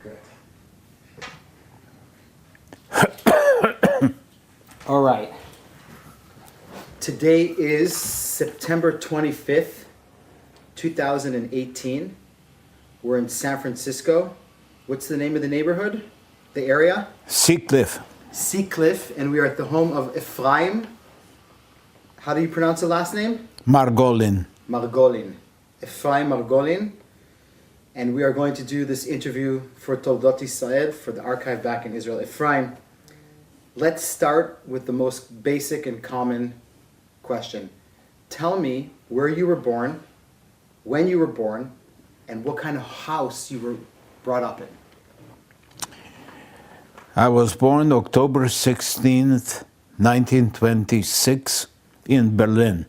Good. All right. Today is September 25th, 2018. We're in San Francisco. What's the name of the neighborhood? The area? Seacliff. Seacliff, and we are at the home of Ephraim. How do you pronounce the last name? Margolin. Margolin. Ephraim Margolin. And we are going to do this interview for Toldot Israel, for the archive back in Israel. Ephraim, let's start with the most basic and common question. Tell me where you were born, when you were born, and what kind of house you were brought up in. I was born October 16th, 1926 in Berlin.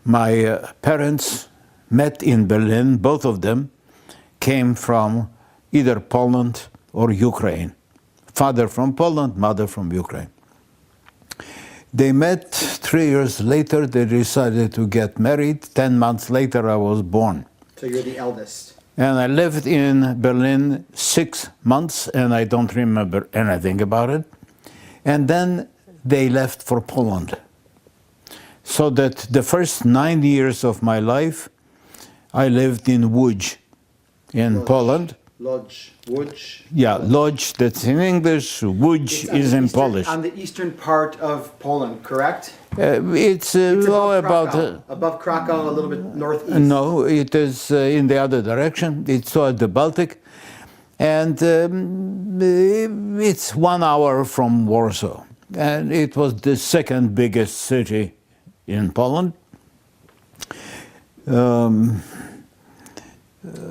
My parents met in Berlin. Both of them came from either Poland or Ukraine. Father from Poland, mother from Ukraine. They met 3 years later. They decided to get married. 10 months later, I was born. So you're the eldest. And I lived in Berlin 6 months, and I don't remember anything about it. And then they left for Poland. So that the first 9 years of my life, I lived in Łódź, in Lodz. Poland. Lodz. Łódź. Yeah, Lodz, that's in English. Łódź is in Polish. On the eastern part of Poland, correct? It's above about... Krakow. Above Krakow, a little bit northeast. No, it is in the other direction. It's toward the Baltic. And it's 1 hour from Warsaw. And it was the second biggest city in Poland.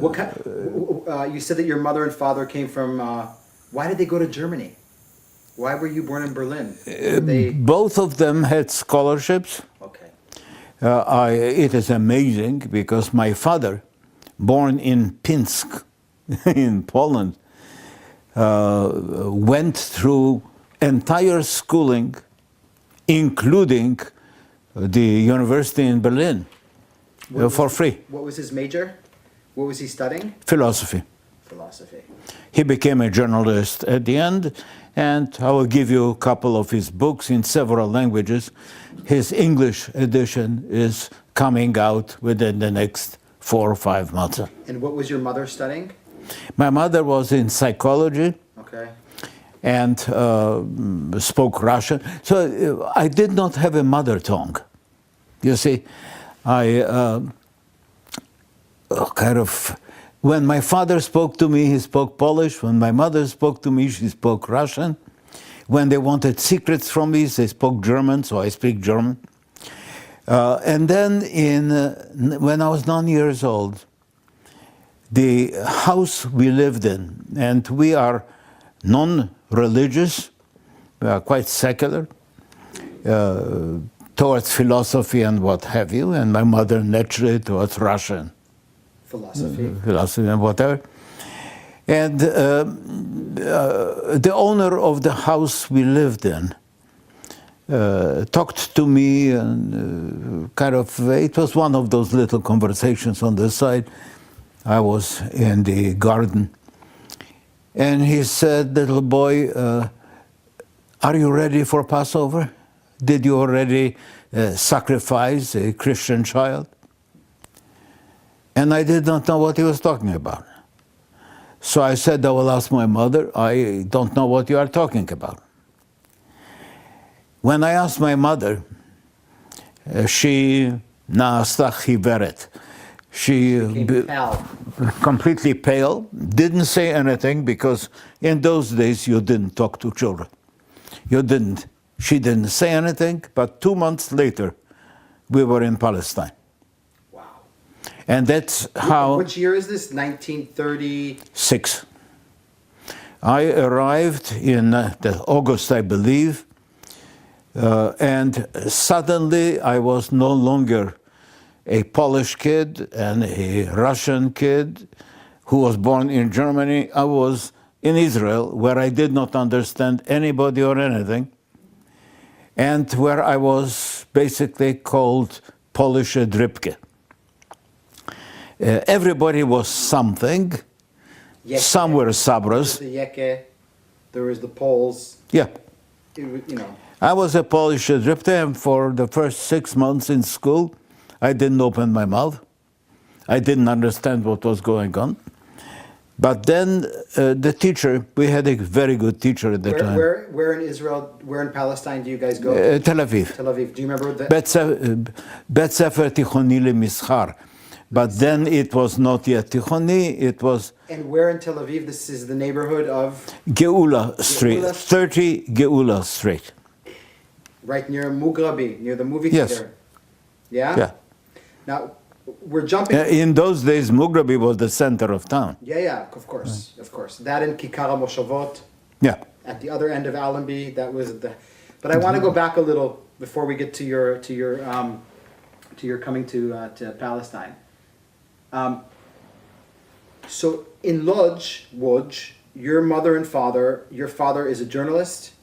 What kind, you said that your mother and father came from, why did they go to Germany? Why were you born in Berlin? Both of them had scholarships. Okay. It is amazing because my father, born in Pinsk, in Poland, went through entire schooling, including the university in Berlin, for free. What was his major? What was he studying? Philosophy. Philosophy. He became a journalist at the end, and I will give you a couple of his books in several languages. His English edition is coming out within the next 4 or 5 months. And what was your mother studying? My mother was in psychology. Okay. And spoke Russian. So I did not have a mother tongue. You see, when my father spoke to me, he spoke Polish. When my mother spoke to me, she spoke Russian. When they wanted secrets from me, they spoke German, so I speak German. And then when I was 9 years old, the house we lived in, and we are non-religious, we are quite secular, towards philosophy and what have you, and my mother naturally towards Russian. Philosophy and whatever. And the owner of the house we lived in talked to me and it was one of those little conversations on the side. I was in the garden. And he said, little boy, are you ready for Passover? Did you already sacrifice a Christian child? And I did not know what he was talking about. So I said, I will ask my mother. I don't know what you are talking about. When I asked my mother, she na'asta chiveret. She completely pale, didn't say anything because in those days you didn't talk to children. You didn't. She didn't say anything, but 2 months later, we were in Palestine. Wow. And that's how... Which year is this? 1936? I arrived in August, I believe, and suddenly I was no longer a Polish kid and a Russian kid who was born in Germany. I was in Israel, where I did not understand anybody or anything, and where I was basically called Polish Dripke. Everybody was something, Yeke. Some were Sabras. The Yeke, there was the Poles. Yeah. You know. I was a Polish Egyptian, and for the first 6 months in school, I didn't open my mouth. I didn't understand what was going on. But then the teacher, we had a very good teacher at the time. Where in Israel, where in Palestine do you guys go? Tel Aviv. Tel Aviv. Do you remember that? Bet Sefer Tichoni LeMischar. But then it was not yet Tichoni, it was... And where in Tel Aviv? This is the neighborhood of? Geula Street, 30 Geula Street. Right near Mugrabi, near the movie Yes. theater. Yeah? Yeah. Now, we're jumping... In those days, Mugrabi was the center of town. Yeah, of course, of course. That in Kikara Moshavot, Yeah. at the other end of Allenby, that was the... But I want to go back a little before we get to your coming to Palestine. So in Lodz, your mother and father, your father is a journalist?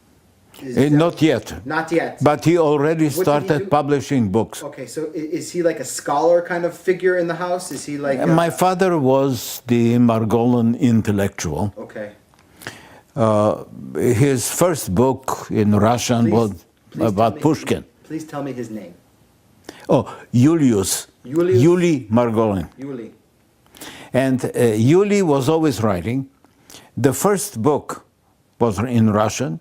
Not yet. Not yet. But he already What did he started do? publishing books. Okay, so is he like a scholar kind of figure in the house? Is he like... My father was the Margolin intellectual. Okay. His first book in Russian was Please about tell me- Pushkin. Please tell me his name. Oh, Julius. Julius? Yuli Margolin. Yuli. And Yuli was always writing. The first book was in Russian,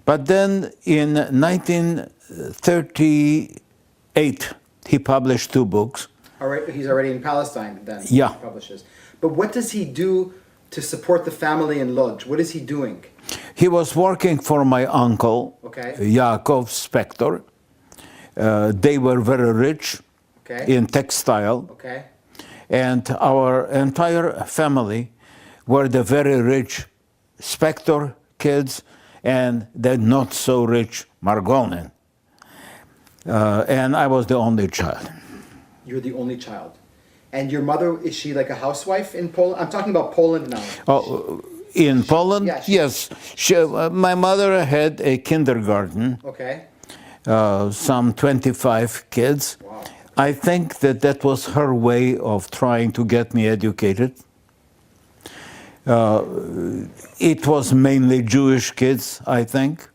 but then in 1938 he published 2 books. All right, he's already in Palestine then. Yeah. He publishes. But what does he do to support the family in Lodz? What is he doing? He was working for my uncle, Okay. Yaakov Spector. They were very rich Okay. in textile. Okay. And our entire family were the very rich Spector kids and the not so rich Margolin. And I was the only child. You're the only child. And your mother, is she like a housewife in Poland? I'm talking about Poland now. Oh, in Poland? Yeah, Yes. My mother had a kindergarten, Okay. some 25 kids. Wow. I think that was her way of trying to get me educated. It was mainly Jewish kids, I think.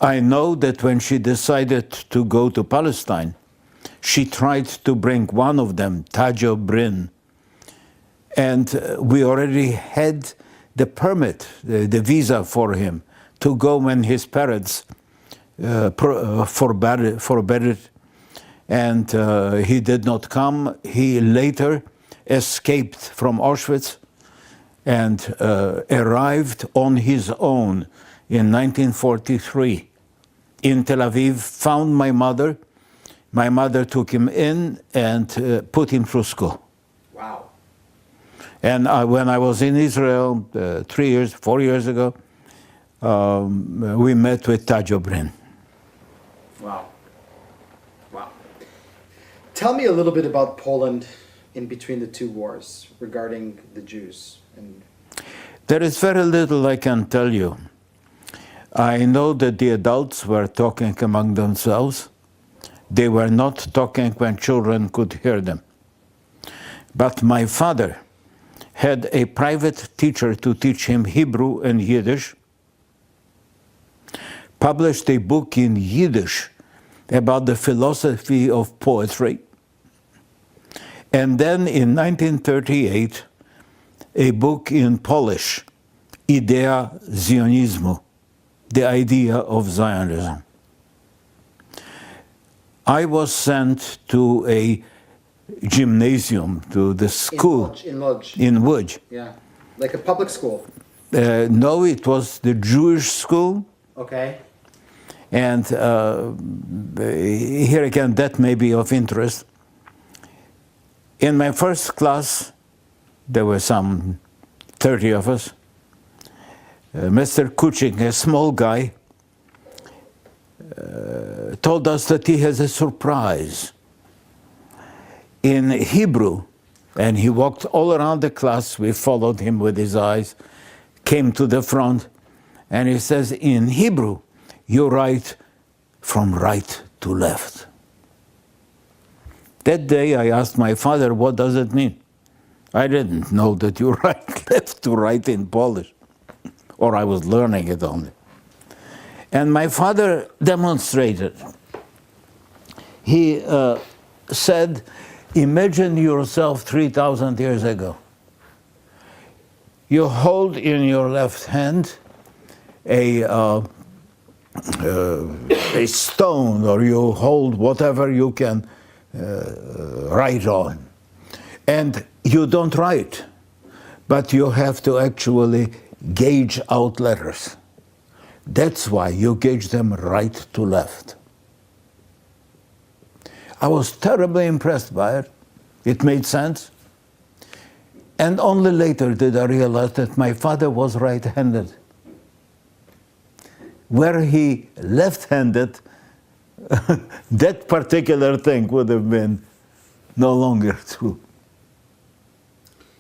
I know that when she decided to go to Palestine, she tried to bring one of them, Tajo Brin, and we already had the permit, the visa for him to go when his parents forbade it, and he did not come. He later escaped from Auschwitz and arrived on his own in 1943 in Tel Aviv, found my mother. My mother took him in and put him through school. Wow. And when I was in Israel 4 years ago, we met with Tajo Brin. Wow. Wow. Tell me a little bit about Poland in between the 2 wars regarding the Jews. There is very little I can tell you. I know that the adults were talking among themselves. They were not talking when children could hear them. But my father had a private teacher to teach him Hebrew and Yiddish, published a book in Yiddish about the philosophy of poetry, and then in 1938, a book in Polish, Idea Zionizmu, the idea of Zionism. I was sent to a gymnasium, to the school In Lodz. in Łódź. Yeah. Like a public school. No, it was the Jewish school. Okay. And here again, that may be of interest. In my first class, there were some 30 of us. Mr. Kuching, a small guy, told us that he has a surprise. In Hebrew, and he walked all around the class, we followed him with his eyes, came to the front, and he says, in Hebrew, you write from right to left. That day I asked my father, what does it mean? I didn't know that you left to write in Polish, or I was learning it only. And my father demonstrated. He said, imagine yourself 3,000 years ago. You hold in your left hand a stone, or you hold whatever you can write on. And you don't write, but you have to actually gauge out letters. That's why you gauge them right to left. I was terribly impressed by it. It made sense. And only later did I realize that my father was right-handed. Were he left-handed, that particular thing would have been no longer true.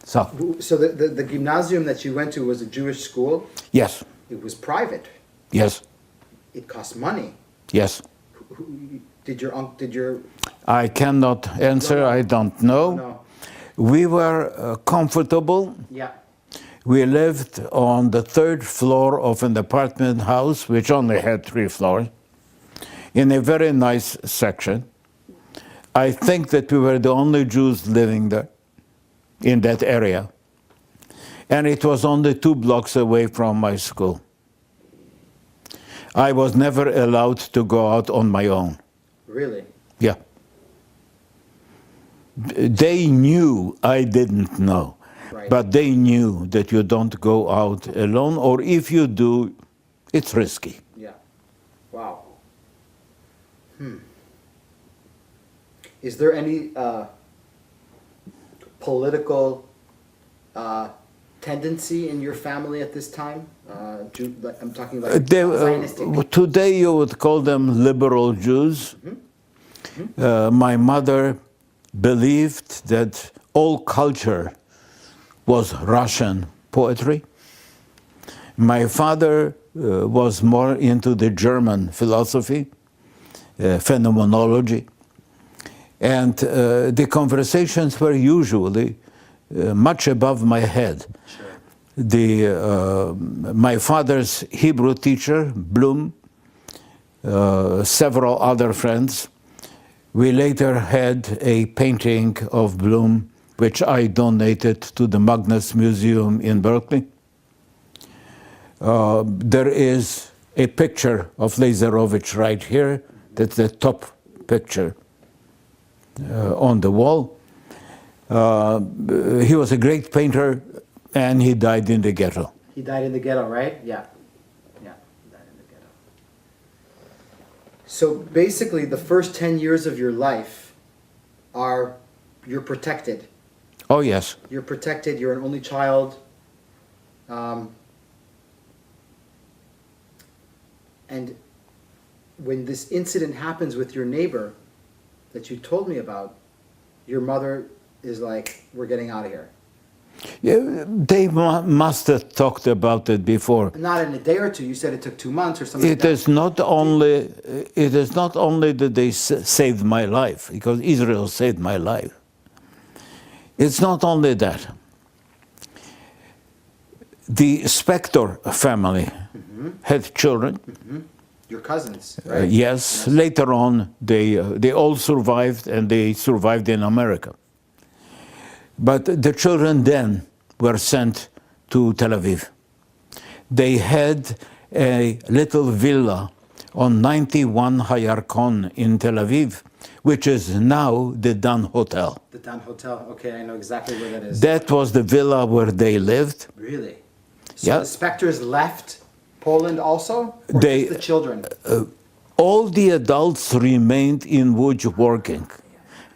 So the gymnasium that you went to was a Jewish school? Yes. It was private? Yes. It cost money? Yes. Did your I cannot answer, I don't know. No. We were comfortable. Yeah. We lived on the third floor of an apartment house, which only had 3 floors, in a very nice section. I think that we were the only Jews living there, in that area. And it was only 2 blocks away from my school. I was never allowed to go out on my own. Really? Yeah. They knew, I didn't know. Right. But they knew that you don't go out alone, or if you do, it's risky. Yeah. Wow. Is there any political tendency in your family at this time? I'm talking like Zionistic. Today you would call them liberal Jews. My mother believed that all culture was Russian poetry. My father was more into the German philosophy, phenomenology. And the conversations were usually much above my head. Sure. My father's Hebrew teacher, Bloom, several other friends. We later had a painting of Bloom, which I donated to the Magnus Museum in Berkeley. There is a picture of Lazarovich right here. That's the top picture on the wall. He was a great painter, and he died in the ghetto. He died in the ghetto, right? Yeah. Yeah, he died in the ghetto. So basically, the first 10 years of your life you're protected. Oh, yes. You're protected, you're an only child. And when this incident happens with your neighbor that you told me about, your mother is like, we're getting out of here. Yeah, they must have talked about it before. Not in a day or two. You said it took 2 months or something. It is not only that they saved my life, because Israel saved my life. It's not only that. The Spector family had children. Your cousins, right? Yes. Later on, they all survived, and they survived in America. But the children then were sent to Tel Aviv. They had a little villa on 91 Hayarkon in Tel Aviv, which is now the Dan Hotel. The Dan Hotel. Okay, I know exactly where that is. That was the villa where they lived. Really? So Yeah. the Spectors left Poland also? Or just the children? All the adults remained in Łódź working,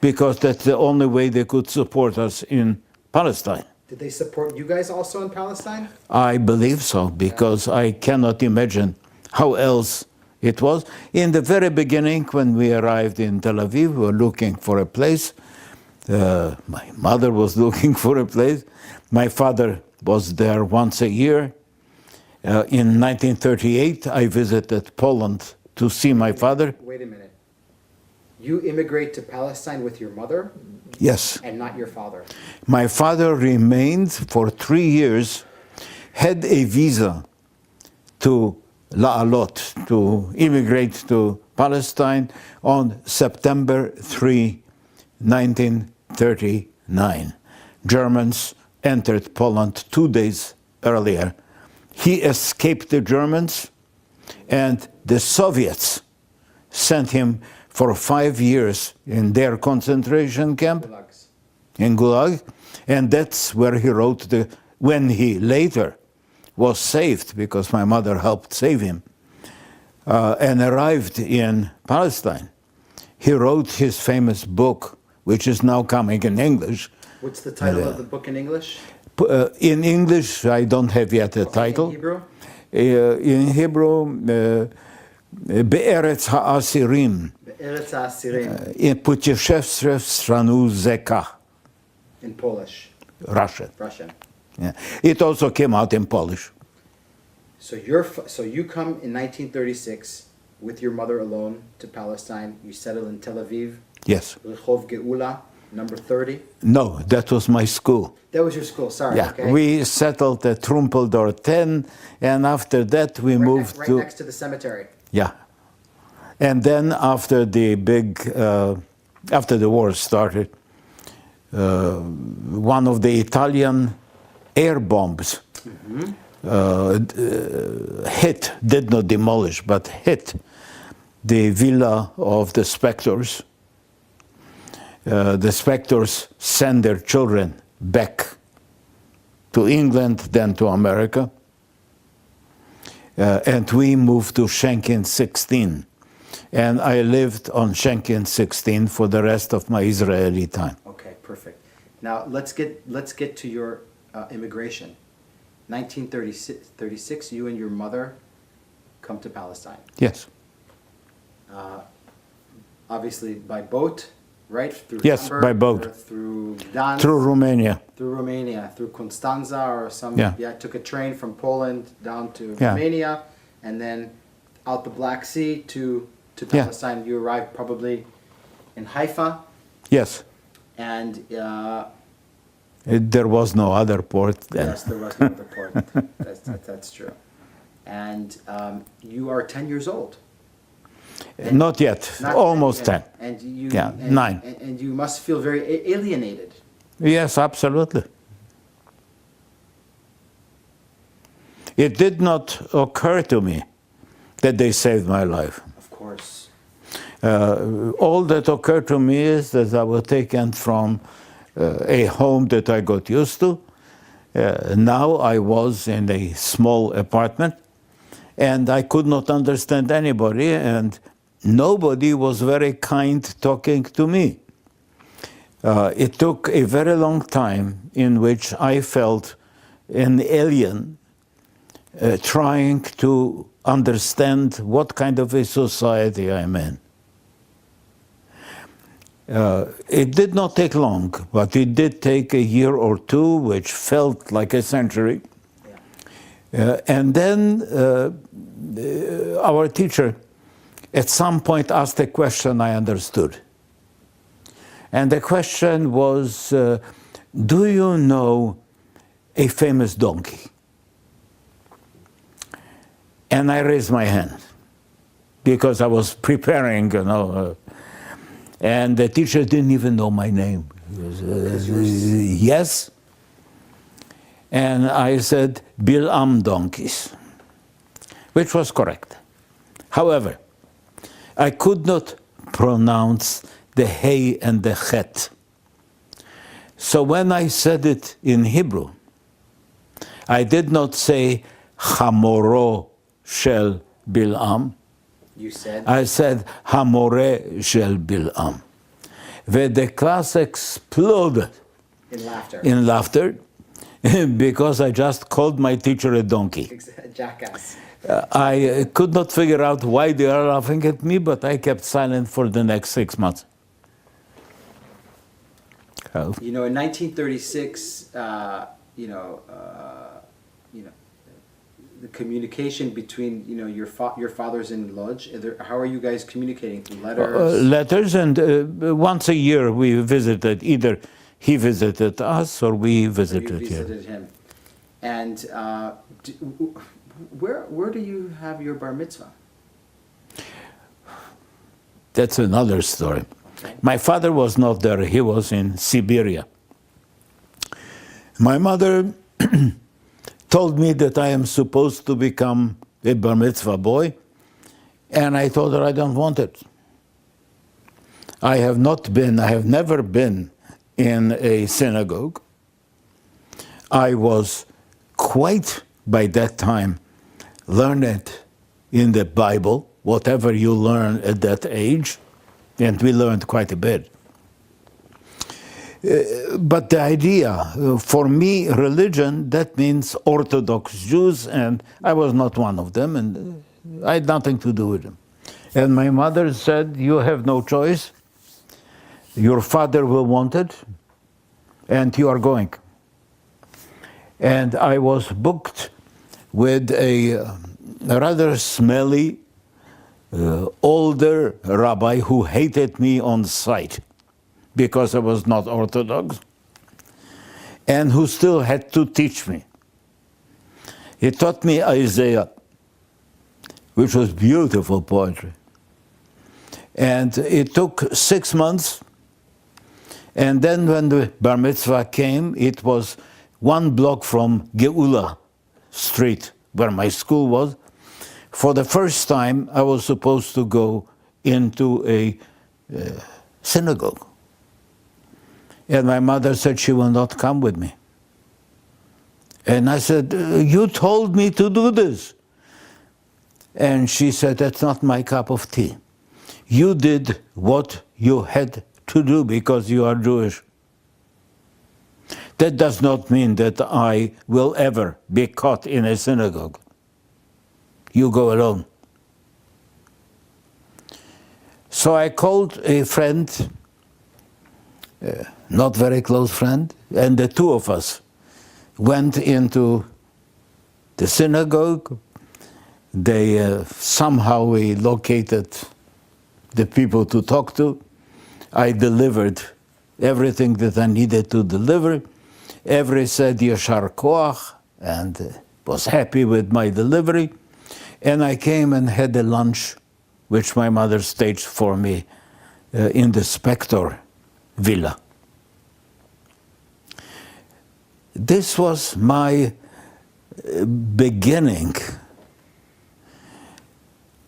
because that's the only way they could support us in Palestine. Did they support you guys also in Palestine? I believe so, because I cannot imagine how else it was. In the very beginning, when we arrived in Tel Aviv, we were looking for a place. My mother was looking for a place. My father was there once a year. In 1938, I visited Poland to see my father. Wait a minute. You immigrate to Palestine with your mother Yes. and not your father. My father remained for 3 years, had a visa to La'alot, to immigrate to Palestine on September 3, 1939. Germans entered Poland 2 days earlier. He escaped the Germans, and the Soviets sent him for 5 years in their concentration camp Gulags. in Gulag, and that's where he wrote when he later was saved, because my mother helped save him, and arrived in Palestine. He wrote his famous book, which is now coming in English. What's the title of the book in English? In English, I don't have yet a title. In Hebrew? In Hebrew, Be'eretz ha'asirim, Be'eretz ha'asirim. Путешествие в страну Зека, In Polish. Russian. Russian. Yeah. It also came out in Polish. So you come in 1936 with your mother alone to Palestine. You settle in Tel Aviv. Yes. Rehov Geula, number 30. No, that was my school. That was your school. Sorry. Yeah, Okay. we settled at Trumpeldor 10, and after that we moved right to... next to the cemetery. Yeah. And then after the after the war started, one of the Italian air bombs did not demolish, but hit the villa of the Spectors. The Spectors sent their children back to England, then to America. And we moved to Schenken 16. And I lived on Schenken 16 for the rest of my Israeli time. Okay, perfect. Now let's get to your immigration. 1936, you and your mother come to Palestine. Yes. Obviously by boat, right? Through Yes, Hamburg, by boat. or through Gdansk. Through Romania. Through Romania, through Constanza or some. Yeah. Took a train from Poland down to Yeah. Romania, and then out the Black Sea to Yeah. Palestine. You arrived probably in Haifa, Yes. and There was no other port then. yes, there was no other port. That's true. And you are 10 years old. Not yet. Not Almost 10. And you, Yeah, and, 9. And you must feel very alienated. Yes, absolutely. It did not occur to me that they saved my life. Of course. All that occurred to me is that I was taken from a home that I got used to. Now I was in a small apartment, and I could not understand anybody, and nobody was very kind talking to me. It took a very long time in which I felt an alien trying to understand what kind of a society I'm in. It did not take long, but it did take a year or two, which felt like a century. And then our teacher at some point asked a question I understood. And the question was, do you know a famous donkey? And I raised my hand because I was preparing, and the teacher didn't even know my name. Yes. And I said, Bil'am donkeys, which was correct. However, I could not pronounce the hey and the chet. So when I said it in Hebrew, I did not say Hamoro shel Bil'am. You said? I said Hamore shel Bil'am. The class exploded In laughter. in laughter because I just called my teacher a donkey. Jackass. I could not figure out why they are laughing at me, but I kept silent for the next 6 months. You know, in 1936, the communication between, you know, your father's in Lodz. How are you guys communicating? Through letters? Letters, and once a year we visited. Either he visited us or we visited him. And where do you have your bar mitzvah? That's another story. Okay. My father was not there. He was in Siberia. My mother told me that I am supposed to become a bar mitzvah boy, and I told her I don't want it. I have never been in a synagogue. I was quite, by that time, learned in the Bible, whatever you learn at that age, and we learned quite a bit. But the idea, for me, religion, that means Orthodox Jews, and I was not one of them, and I had nothing to do with them. And my mother said, you have no choice. Your father will want it, and you are going. And I was booked with a rather smelly, older rabbi who hated me on sight because I was not Orthodox, and who still had to teach me. He taught me Isaiah, which was beautiful poetry. And it took 6 months, and then when the bar mitzvah came, it was 1 block from Geula Street, where my school was. For the first time, I was supposed to go into a synagogue. And my mother said she will not come with me. And I said, you told me to do this. And she said, that's not my cup of tea. You did what you had to do because you are Jewish. That does not mean that I will ever be caught in a synagogue. You go alone. So I called a friend, not very close friend, and the two of us went into the synagogue. They somehow we located the people to talk to. I delivered everything that I needed to deliver. Every said Yashar Koach and was happy with my delivery. And I came and had a lunch, which my mother staged for me in the Spector villa. This was my beginning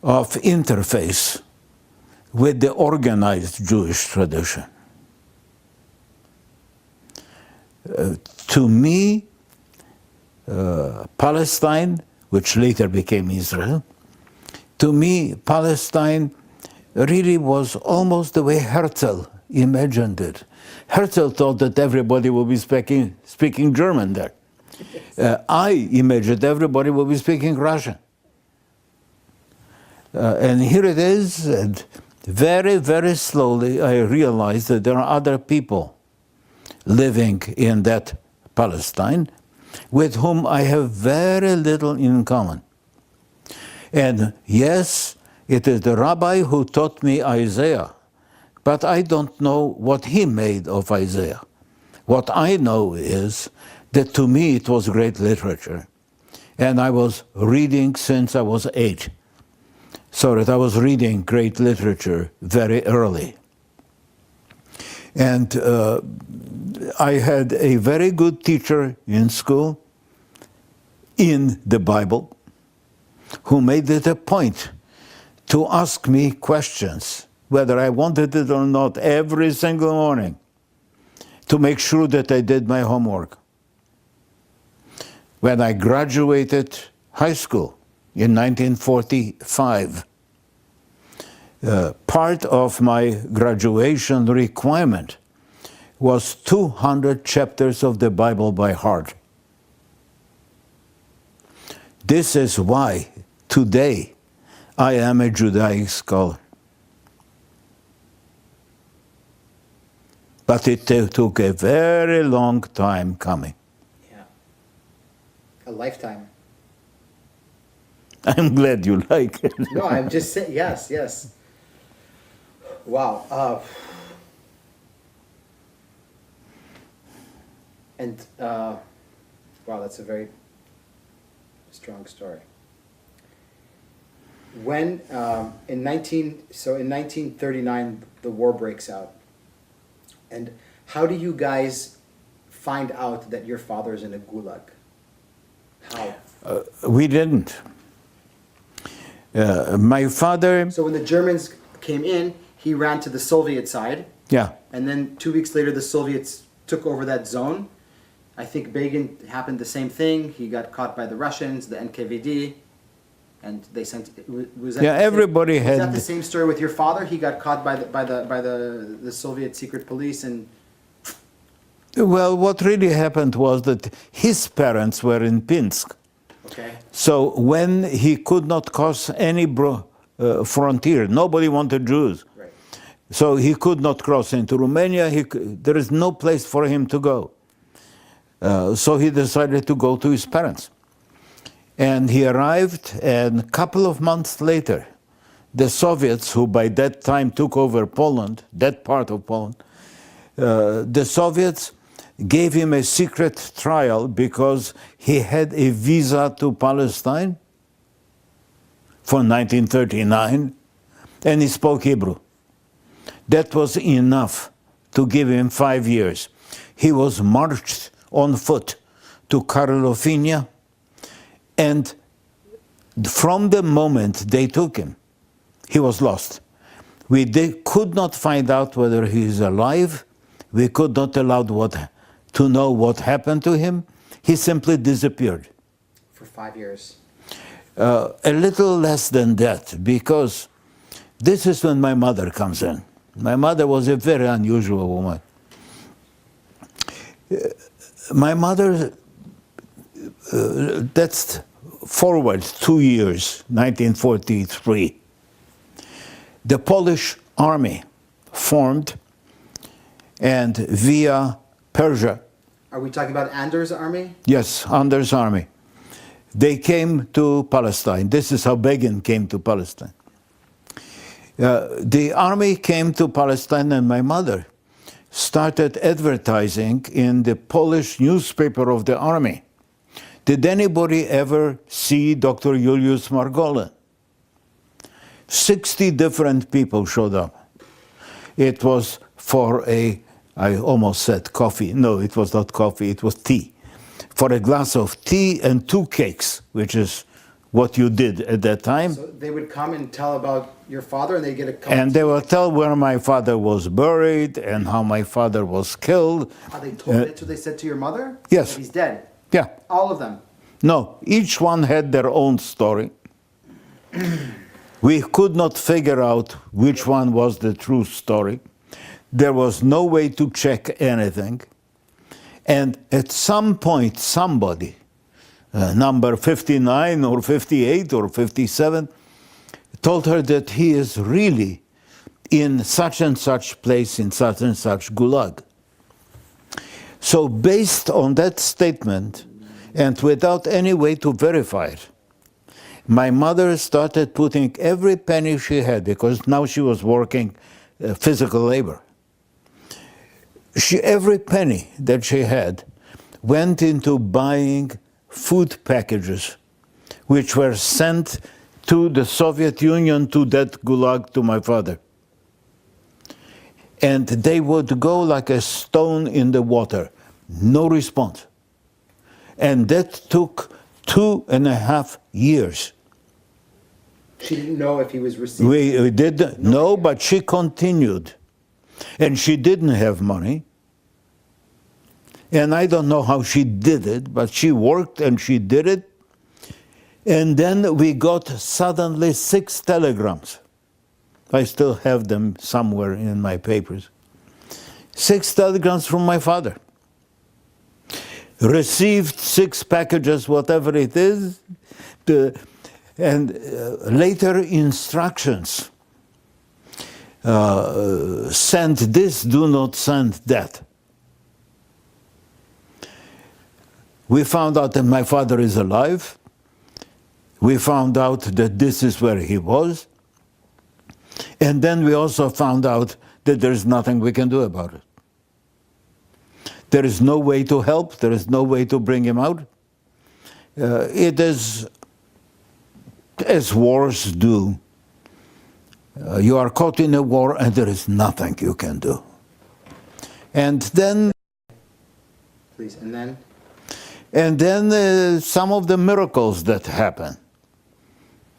of interface with the organized Jewish tradition. To me, Palestine, which later became Israel, to me, Palestine really was almost the way Herzl imagined it. Herzl thought that everybody would be speaking German there. I imagined everybody would be speaking Russian. And here it is, and very, very slowly I realized that there are other people living in that Palestine with whom I have very little in common. And yes, it is the rabbi who taught me Isaiah, but I don't know what he made of Isaiah. What I know is that to me it was great literature. And I was reading since I was 8. So that I was reading great literature very early. And I had a very good teacher in school, in the Bible, who made it a point to ask me questions, whether I wanted it or not, every single morning, to make sure that I did my homework. When I graduated high school in 1945, part of my graduation requirement was 200 chapters of the Bible by heart. This is why today I am a Judaic scholar. But it took a very long time coming. Yeah. A lifetime. I'm glad you like it. No, I'm just saying, yes, yes. Wow. Wow, that's a very strong story. When, in 1939, the war breaks out. And how do you guys find out that your father is in a gulag? How? We didn't. My father... So when the Germans came in, he ran to the Soviet side. Yeah. And then 2 weeks later, the Soviets took over that zone. I think Begin happened the same thing. He got caught by the Russians, the NKVD, and they sent. Was that everybody had. Was that the same story with your father? He got caught by the Soviet secret police and. Well, what really happened was that his parents were in Pinsk. Okay. So when he could not cross any frontier, nobody wanted Jews. Right. So he could not cross into Romania. There is no place for him to go. So he decided to go to his parents. And he arrived, and a couple of months later, the Soviets, who by that time took over Poland, that part of Poland, the Soviets gave him a secret trial because he had a visa to Palestine for 1939, and he spoke Hebrew. That was enough to give him 5 years. He was marched on foot to Karlofinia, and from the moment they took him, he was lost. We could not find out whether he is alive. We could not allow to know what happened to him. He simply disappeared. For 5 years. A little less than that, because this is when my mother comes in. My mother was a very unusual woman. My mother, that's forward 2 years, 1943. The Polish army formed, and via Persia. Are we talking about Anders' army? Yes, Anders' army. They came to Palestine. This is how Begin came to Palestine. The army came to Palestine, and my mother started advertising in the Polish newspaper of the army. Did anybody ever see Dr. Julius Margolin? 60 different people showed up. It was for I almost said coffee. No, it was not coffee, it was tea. For a glass of tea and 2 cakes, which is what you did at that time. So they would come and tell about your father, and they get a call. And they will tell where my father was buried and how my father was killed. They told it, so they said to your mother? Yes. That he's dead? Yeah. All of them? No, each one had their own story. We could not figure out which one was the true story. There was no way to check anything. And at some point, somebody, number 59 or 58 or 57, told her that he is really in such and such place, in such and such gulag. So based on that statement, and without any way to verify it, my mother started putting every penny she had, because now she was working physical labor. Every penny that she had went into buying food packages, which were sent to the Soviet Union, to that gulag, to my father. And they would go like a stone in the water, no response. And that took 2.5 years. She didn't know if he was receiving. We didn't know, but she continued. And she didn't have money. And I don't know how she did it, but she worked and she did it. And then we got suddenly 6 telegrams. I still have them somewhere in my papers. 6 telegrams from my father. Received 6 packages, whatever it is, and later instructions. Send this, do not send that. We found out that my father is alive. we found out that this is where he was. And then we also found out that there's nothing we can do about it. There is no way to help. There is no way to bring him out. It is as wars do. You are caught in a war and there is nothing you can do. And then... Please, and then? And then some of the miracles that happen.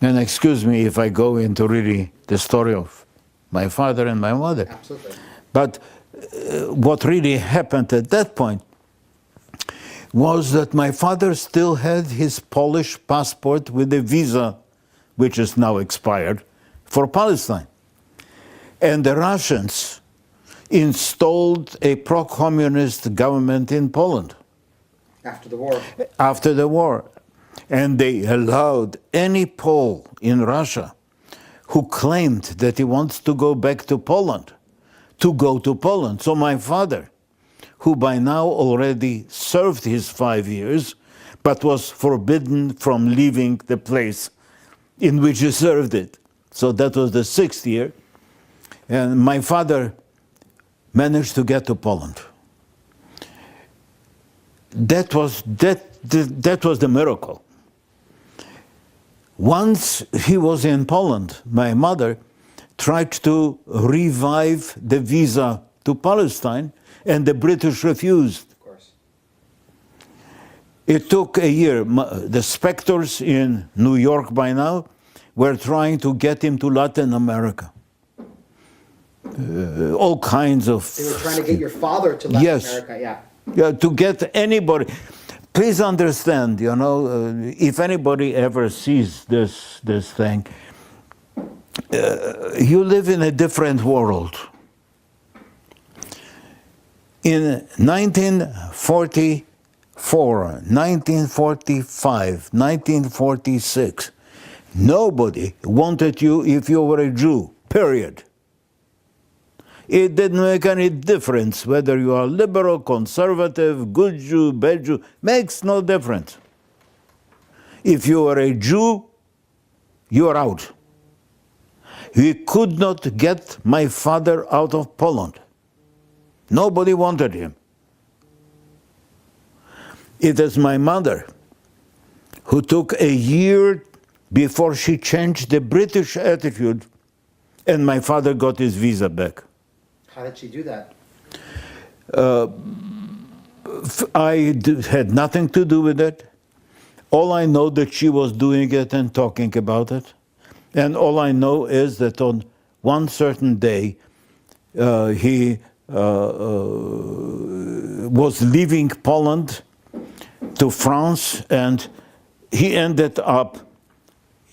And excuse me if I go into really the story of my father and my mother. Absolutely. But what really happened at that point was that my father still had his Polish passport with a visa, which is now expired, for Palestine. And the Russians installed a pro-communist government in Poland. After the war. After the war. And they allowed any Pole in Russia who claimed that he wants to go back to Poland, to go to Poland. So my father, who by now already served his 5 years, but was forbidden from leaving the place in which he served it. So that was the 6th year. And my father managed to get to Poland. That was the miracle. Once he was in Poland, my mother tried to revive the visa to Palestine, and the British refused. Of course. It took a year. The specters in New York by now were trying to get him to Latin America. All kinds of... They were trying to get your father to Latin Yes. America, yeah. Yeah, to get anybody. Please understand, you know, if anybody ever sees this thing, you live in a different world. In 1944, 1945, 1946, nobody wanted you if you were a Jew, period. It didn't make any difference whether you are liberal, conservative, good Jew, bad Jew, makes no difference. If you are a Jew, you are out. We could not get my father out of Poland. Nobody wanted him. It is my mother who took a year before she changed the British attitude, and my father got his visa back. How did she do that? Had nothing to do with it. All I know that she was doing it and talking about it. And all I know is that on one certain day, he was leaving Poland to France, and he ended up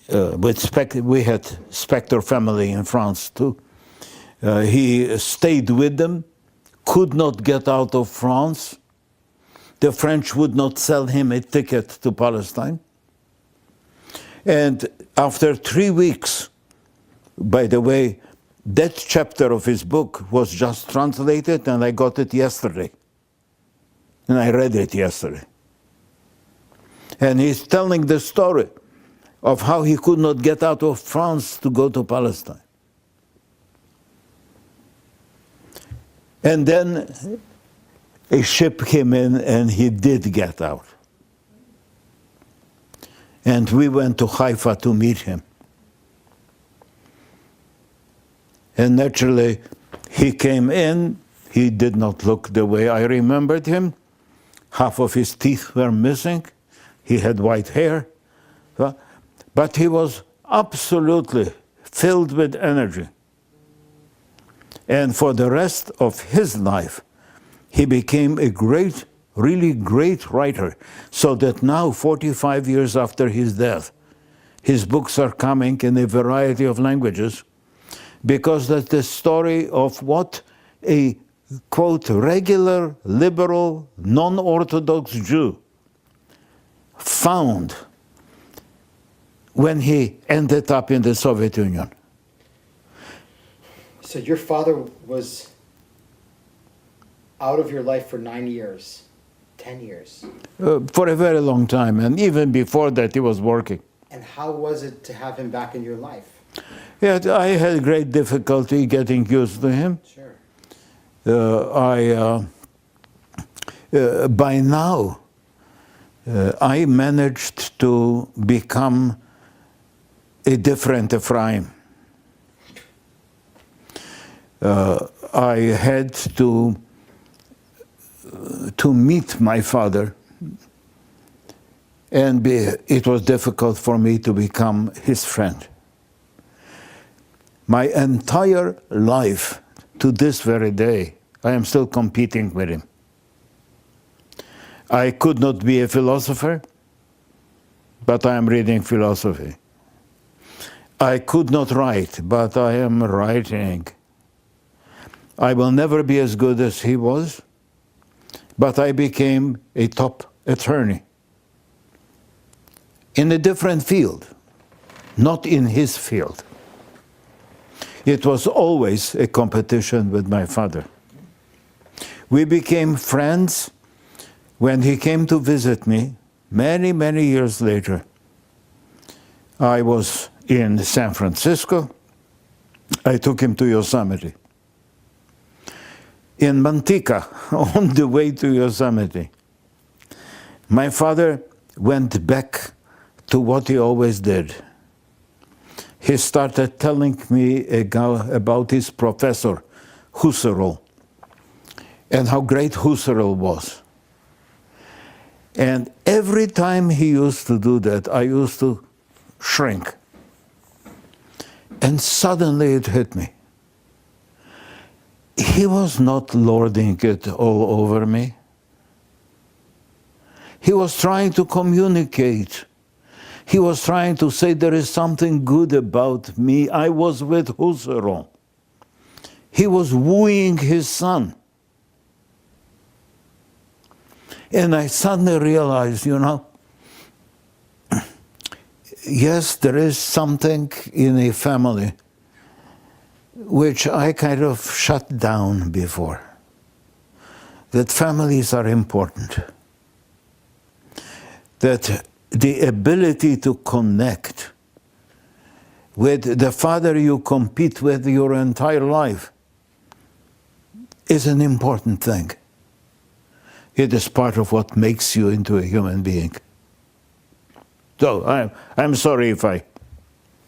we had Spector family in France too. He stayed with them, could not get out of France. The French would not sell him a ticket to Palestine. And after 3 weeks, by the way, that chapter of his book was just translated, and I got it yesterday. And I read it yesterday. And he's telling the story of how he could not get out of France to go to Palestine. And then a ship came in and he did get out. And we went to Haifa to meet him. And naturally, he came in, he did not look the way I remembered him. Half of his teeth were missing. He had white hair. But he was absolutely filled with energy. And for the rest of his life, he became a great, really great writer. So that now, 45 years after his death, his books are coming in a variety of languages, because that's the story of what a, quote, regular, liberal, non-Orthodox Jew found when he ended up in the Soviet Union. So your father was out of your life for 9 years, 10 years. For a very long time, and even before that he was working. And how was it to have him back in your life? Yeah, I had great difficulty getting used to him. Sure. By now, I managed to become a different Ephraim. I had to meet my father, and it was difficult for me to become his friend. My entire life, to this very day, I am still competing with him. I could not be a philosopher, but I am reading philosophy. I could not write, but I am writing. I will never be as good as he was, but I became a top attorney in a different field, not in his field. It was always a competition with my father. We became friends when he came to visit me many, many years later. I was in San Francisco. I took him to Yosemite. In Manteca, on the way to Yosemite, my father went back to what he always did. He started telling me about his professor, Husserl, and how great Husserl was. And every time he used to do that, I used to shrink. And suddenly it hit me. He was not lording it all over me. He was trying to communicate. He was trying to say there is something good about me. I was with Husserl. He was wooing his son. And I suddenly realized, yes, there is something in a family which I kind of shut down before. That families are important. That the ability to connect with the father you compete with your entire life is an important thing. It is part of what makes you into a human being. So I'm sorry if I...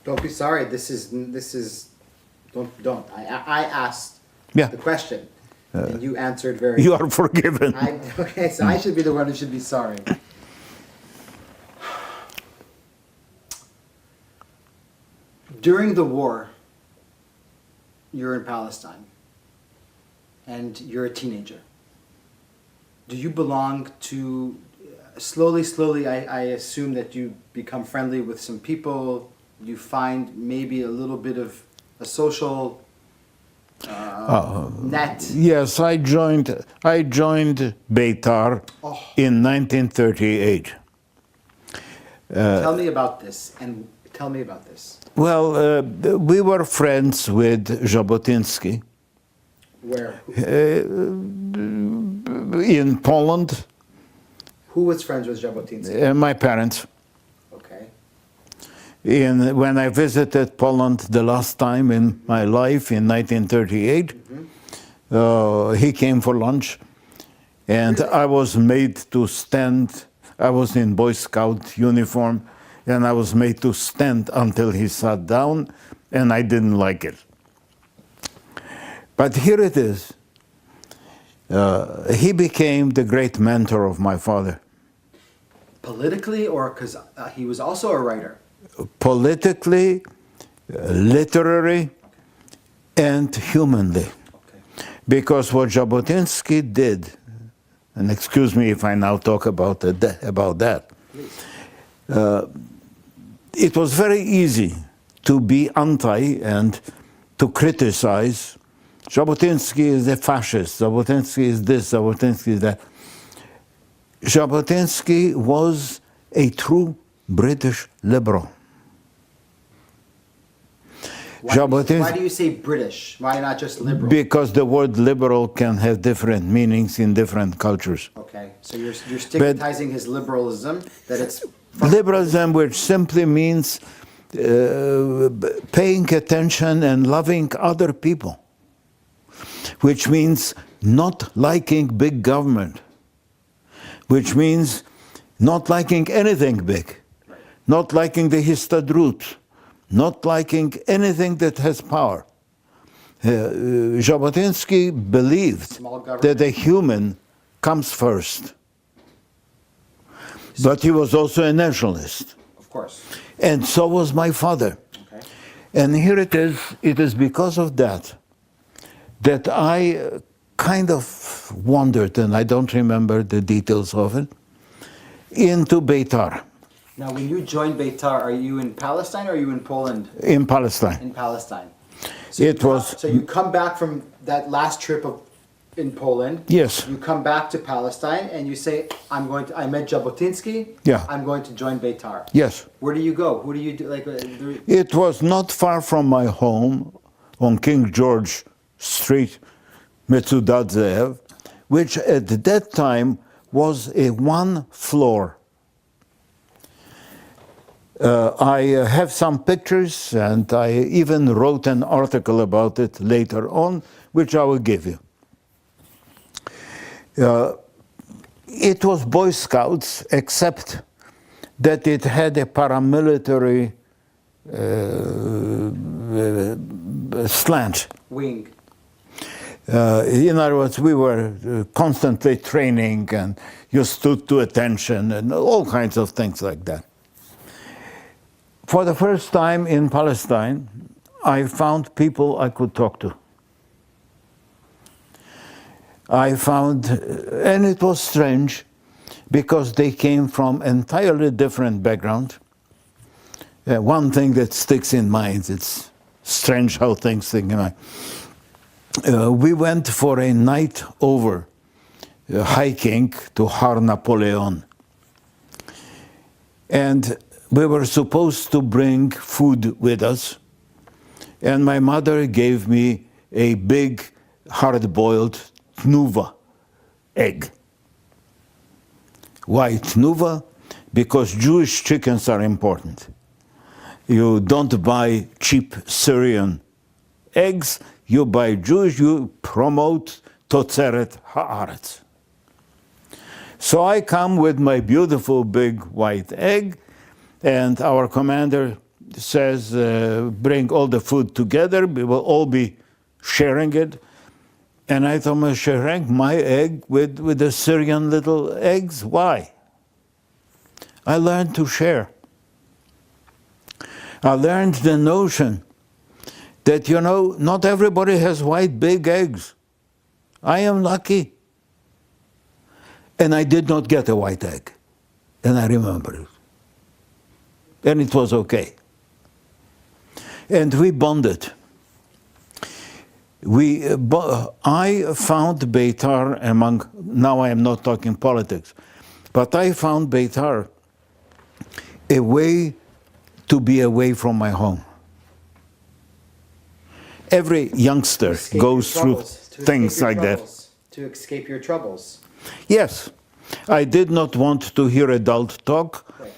Don't be sorry. This is don't. I asked Yeah. the question, and you answered very. You are forgiven. Okay, so I should be the one who should be sorry. During the war, you're in Palestine, and you're a teenager. Do you belong to, slowly, I assume that you become friendly with some people, you find maybe a little bit of a social net? Yes, I joined Beitar in 1938. Tell me about this, Well, we were friends with Jabotinsky. Where? In Poland. Who was friends with Jabotinsky? My parents. Okay. When I visited Poland the last time in my life in 1938, he came for lunch, and Really? I was made to stand. I was in Boy Scout uniform, and I was made to stand until he sat down, and I didn't like it. But here it is. He became the great mentor of my father. Politically, or because he was also a writer? Politically, literary, and humanly. Okay. Because what Jabotinsky did, and excuse me if I now talk about that, it was very easy to be anti and to criticize. Jabotinsky is a fascist, Jabotinsky is this, Jabotinsky is that. Jabotinsky was a true British liberal. Why do you say British? Why not just liberal? Because the word liberal can have different meanings in different cultures. Okay, so you're stigmatizing his liberalism, that it's Liberalism, which simply means paying attention and loving other people, which means not liking big government, which means not liking anything big, not liking the Histadrut, not liking anything that has power. Jabotinsky believed that the human comes first. But he was also a nationalist. Of course. And so was my father. Okay. And here it is because of that I kind of wandered, and I don't remember the details of it, into Beitar. Now, when you joined Beitar, are you in Palestine or are you in Poland? In Palestine. In Palestine. So you come back from that last trip in Poland. Yes. You come back to Palestine and you say, I met Jabotinsky. Yeah. I'm going to join Beitar. Yes. Where do you go? Who do you do? It was not far from my home on King George Street, Metzudat Ze'ev, which at that time was a one floor. I have some pictures, and I even wrote an article about it later on, which I will give you. It was Boy Scouts, except that it had a paramilitary slant. Wing. In other words, we were constantly training, and you stood to attention, and all kinds of things like that. For the first time in Palestine, I found people I could talk to. And it was strange, because they came from entirely different background. One thing that sticks in mind, it's strange how things stick in mind. We went for a night over hiking to Har Napoleon. And we were supposed to bring food with us. And my mother gave me a big hard-boiled tnuva egg. Why tnuva? Because Jewish chickens are important. You don't buy cheap Syrian eggs. You buy Jewish, you promote Totzeret Haaretz. So I come with my beautiful big white egg, and our commander says, bring all the food together, we will all be sharing it. And I thought, I'm sharing my egg with the Syrian little eggs? Why? I learned to share. I learned the notion that, not everybody has white big eggs. I am lucky. And I did not get a white egg. And I remember it. And it was okay. And we bonded. I found Beitar now I am not talking politics, but I found Beitar a way to be away from my home. Every youngster goes through things like that. To escape your troubles. Yes. I did not want to hear adult talk. Right.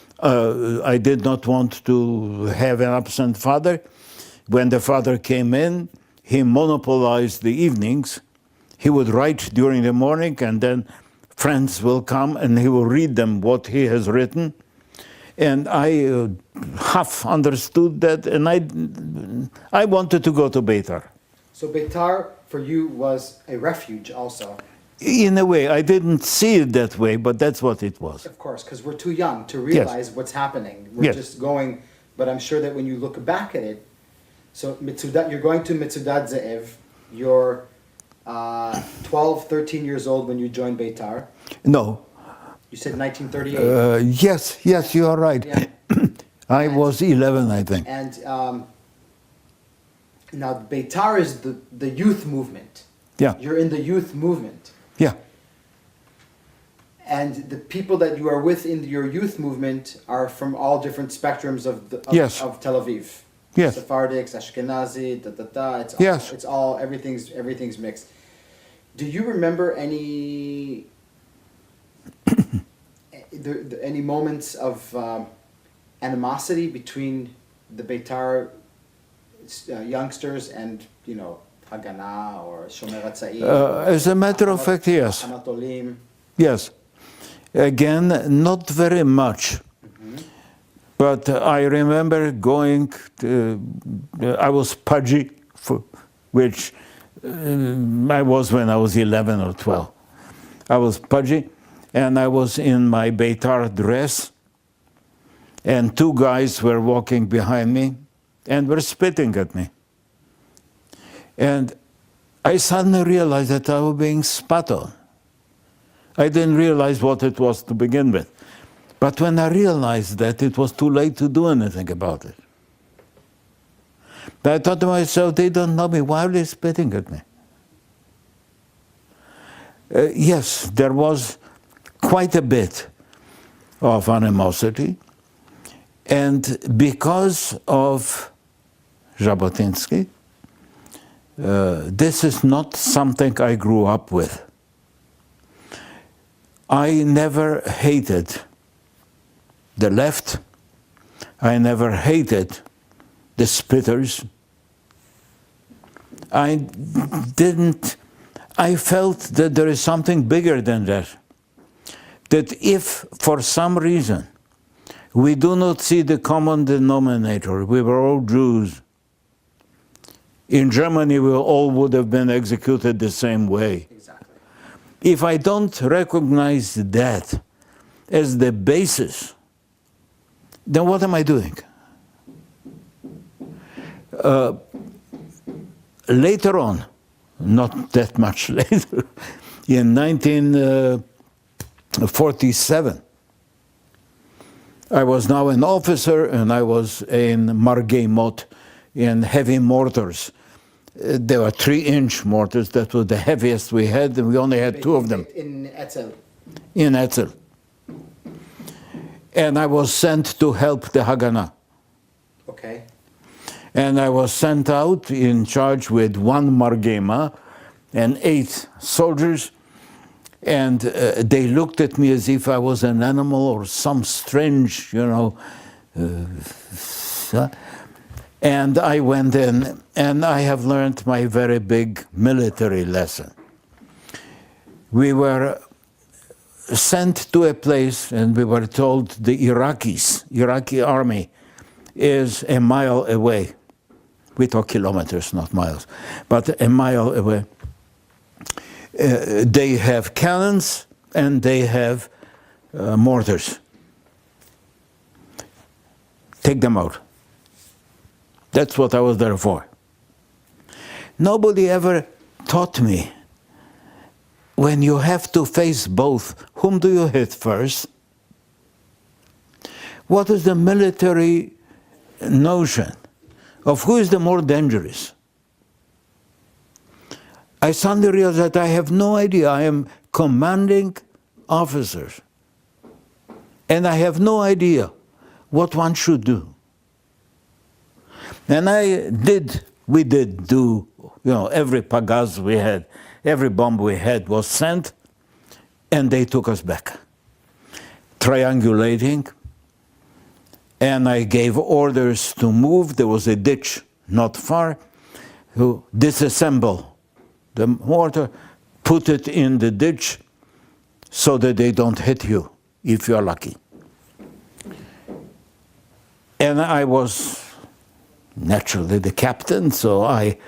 I did not want to have an absent father. When the father came in, he monopolized the evenings. He would write during the morning, and then friends will come and he will read them what he has written. And I half understood that, and I wanted to go to Beitar. So Beitar for you was a refuge also. In a way, I didn't see it that way, but that's what it was. Of course, because we're too young to realize what's happening. We're just going, but I'm sure that when you look back at it, so you're going to Metzudat Ze'ev, you're 12, 13 years old when you joined Beitar. No. You said 1938. Yes, you are right. Yeah. I was 11, I think. And now Beitar is the youth movement. Yeah. You're in the youth movement. Yeah. And the people that you are with in your youth movement are from all different spectrums of Tel Aviv. Yes. Sephardics, Ashkenazi, It's yes. It's all everything's mixed. Do you remember any moments of animosity between the Beitar youngsters and, you know, Haganah or Shomer HaTzair? As a matter of fact, yes. Anatolim? Yes. Again, not very much. But I remember going to, I was pudgy, which I was when I was 11 or 12. I was pudgy, and I was in my Beitar dress, and two guys were walking behind me and were spitting at me. And I suddenly realized that I was being spat on. I didn't realize what it was to begin with. But when I realized that, it was too late to do anything about it. But I thought to myself, they don't know me. Why are they spitting at me? Yes, there was quite a bit of animosity. And because of Jabotinsky, this is not something I grew up with. I never hated the left. I never hated the spitters. I felt that there is something bigger than that. That if for some reason we do not see the common denominator, we were all Jews. In Germany, we all would have been executed the same way. Exactly. If I don't recognize that as the basis, then what am I doing? Later on, not that much later, in 1947, I was now an officer, and I was in Margeimot, in heavy mortars. There were 3-inch mortars. That was the heaviest we had, and we only had 2 of them. In Etzel. In Etzel. And I was sent to help the Haganah. Okay. And I was sent out in charge with 1 Margema and 8 soldiers. And they looked at me as if I was an animal or some strange, you know. And I went in, and I have learned my very big military lesson. We were sent to a place, and we were told the Iraqi army is a mile away. We talk kilometers, not miles, but a mile away. They have cannons and they have mortars. Take them out. That's what I was there for. Nobody ever taught me, when you have to face both, whom do you hit first? What is the military notion of who is the more dangerous? I suddenly realized that I have no idea. I am commanding officers, and I have no idea what one should do. And we did do, you know, every pagaz we had, every bomb we had was sent, and they took us back, triangulating. And I gave orders to move. There was a ditch not far, to disassemble the mortar, put it in the ditch so that they don't hit you, if you're lucky. And I was naturally the captain, so I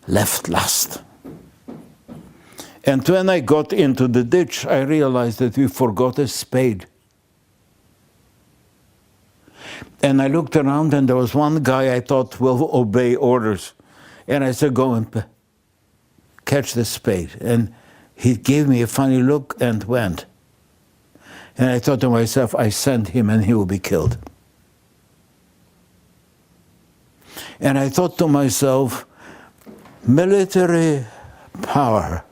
left last. And when I got into the ditch, I realized that we forgot a spade. And I looked around, and there was one guy I thought will obey orders. And I said, go and catch the spade. And he gave me a funny look and went. And I thought to myself, I sent him and he will be killed. And I thought to myself, military power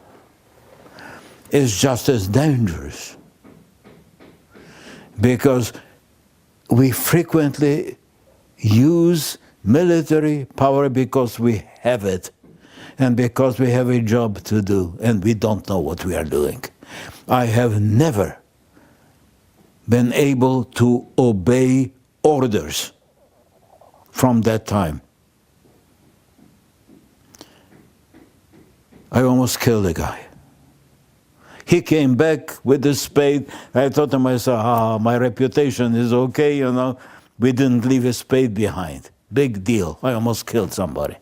is just as dangerous, because we frequently use military power because we have it and because we have a job to do and we don't know what we are doing. I have never been able to obey orders from that time. I almost killed a guy. He came back with a spade. I thought to myself, my reputation is okay, you know. We didn't leave a spade behind. Big deal. I almost killed somebody.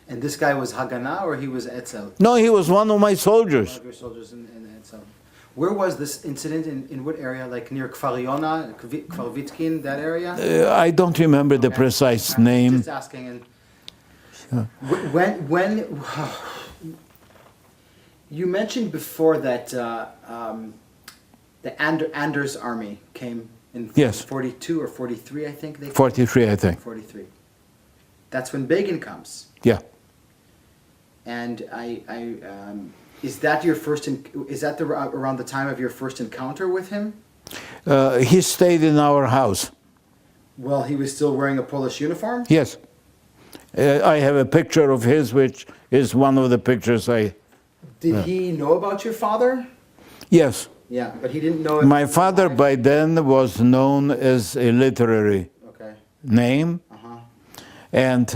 And this guy was Haganah or he was Etzel? No, he was one of my soldiers. One of your soldiers in Etzel. Where was this incident? In what area? Like near Kfar Yona, Kfar Vitkin, that area? I don't remember the precise name. Just asking. And when you mentioned before that the Anders army came in Yes. 42 or 43, I think they came. 43, I think. 43. That's when Begin comes. Yeah. And is that your first? Is that around the time of your first encounter with him? He stayed in our house. Well, he was still wearing a Polish uniform. Yes. I have a picture of his, which is one of the pictures I... Did he know about your father? Yes. Yeah, but he didn't know... My father by then was known as a literary name. Uh-huh. And,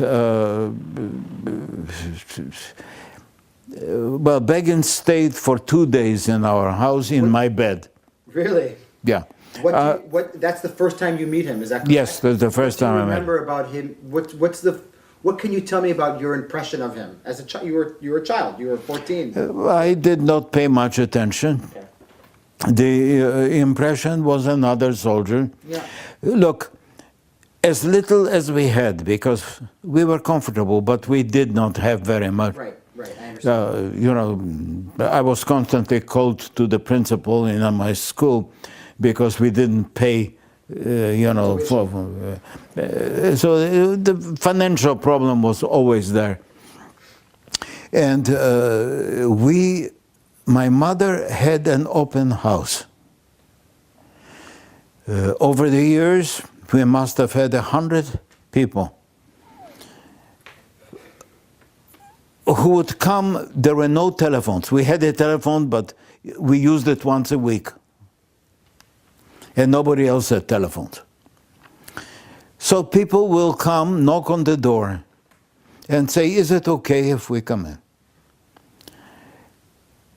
well, Begin stayed for 2 days in our house in my bed. Really? Yeah. That's the first time you meet him, is that correct? Yes, that's the first time I met him. Remember about him? What can you tell me about your impression of him as a child? You were a child. You were 14. I did not pay much attention. Okay. The impression was another soldier. Yeah. Look, as little as we had, because we were comfortable, but we did not have very much. Right, I understand. You know, I was constantly called to the principal in my school because we didn't pay, you know, so the financial problem was always there. And my mother had an open house. Over the years, we must have had 100 people who would come. There were no telephones. We had a telephone, but we used it once a week. And nobody else had telephones. So people will come, knock on the door, and say, is it okay if we come in?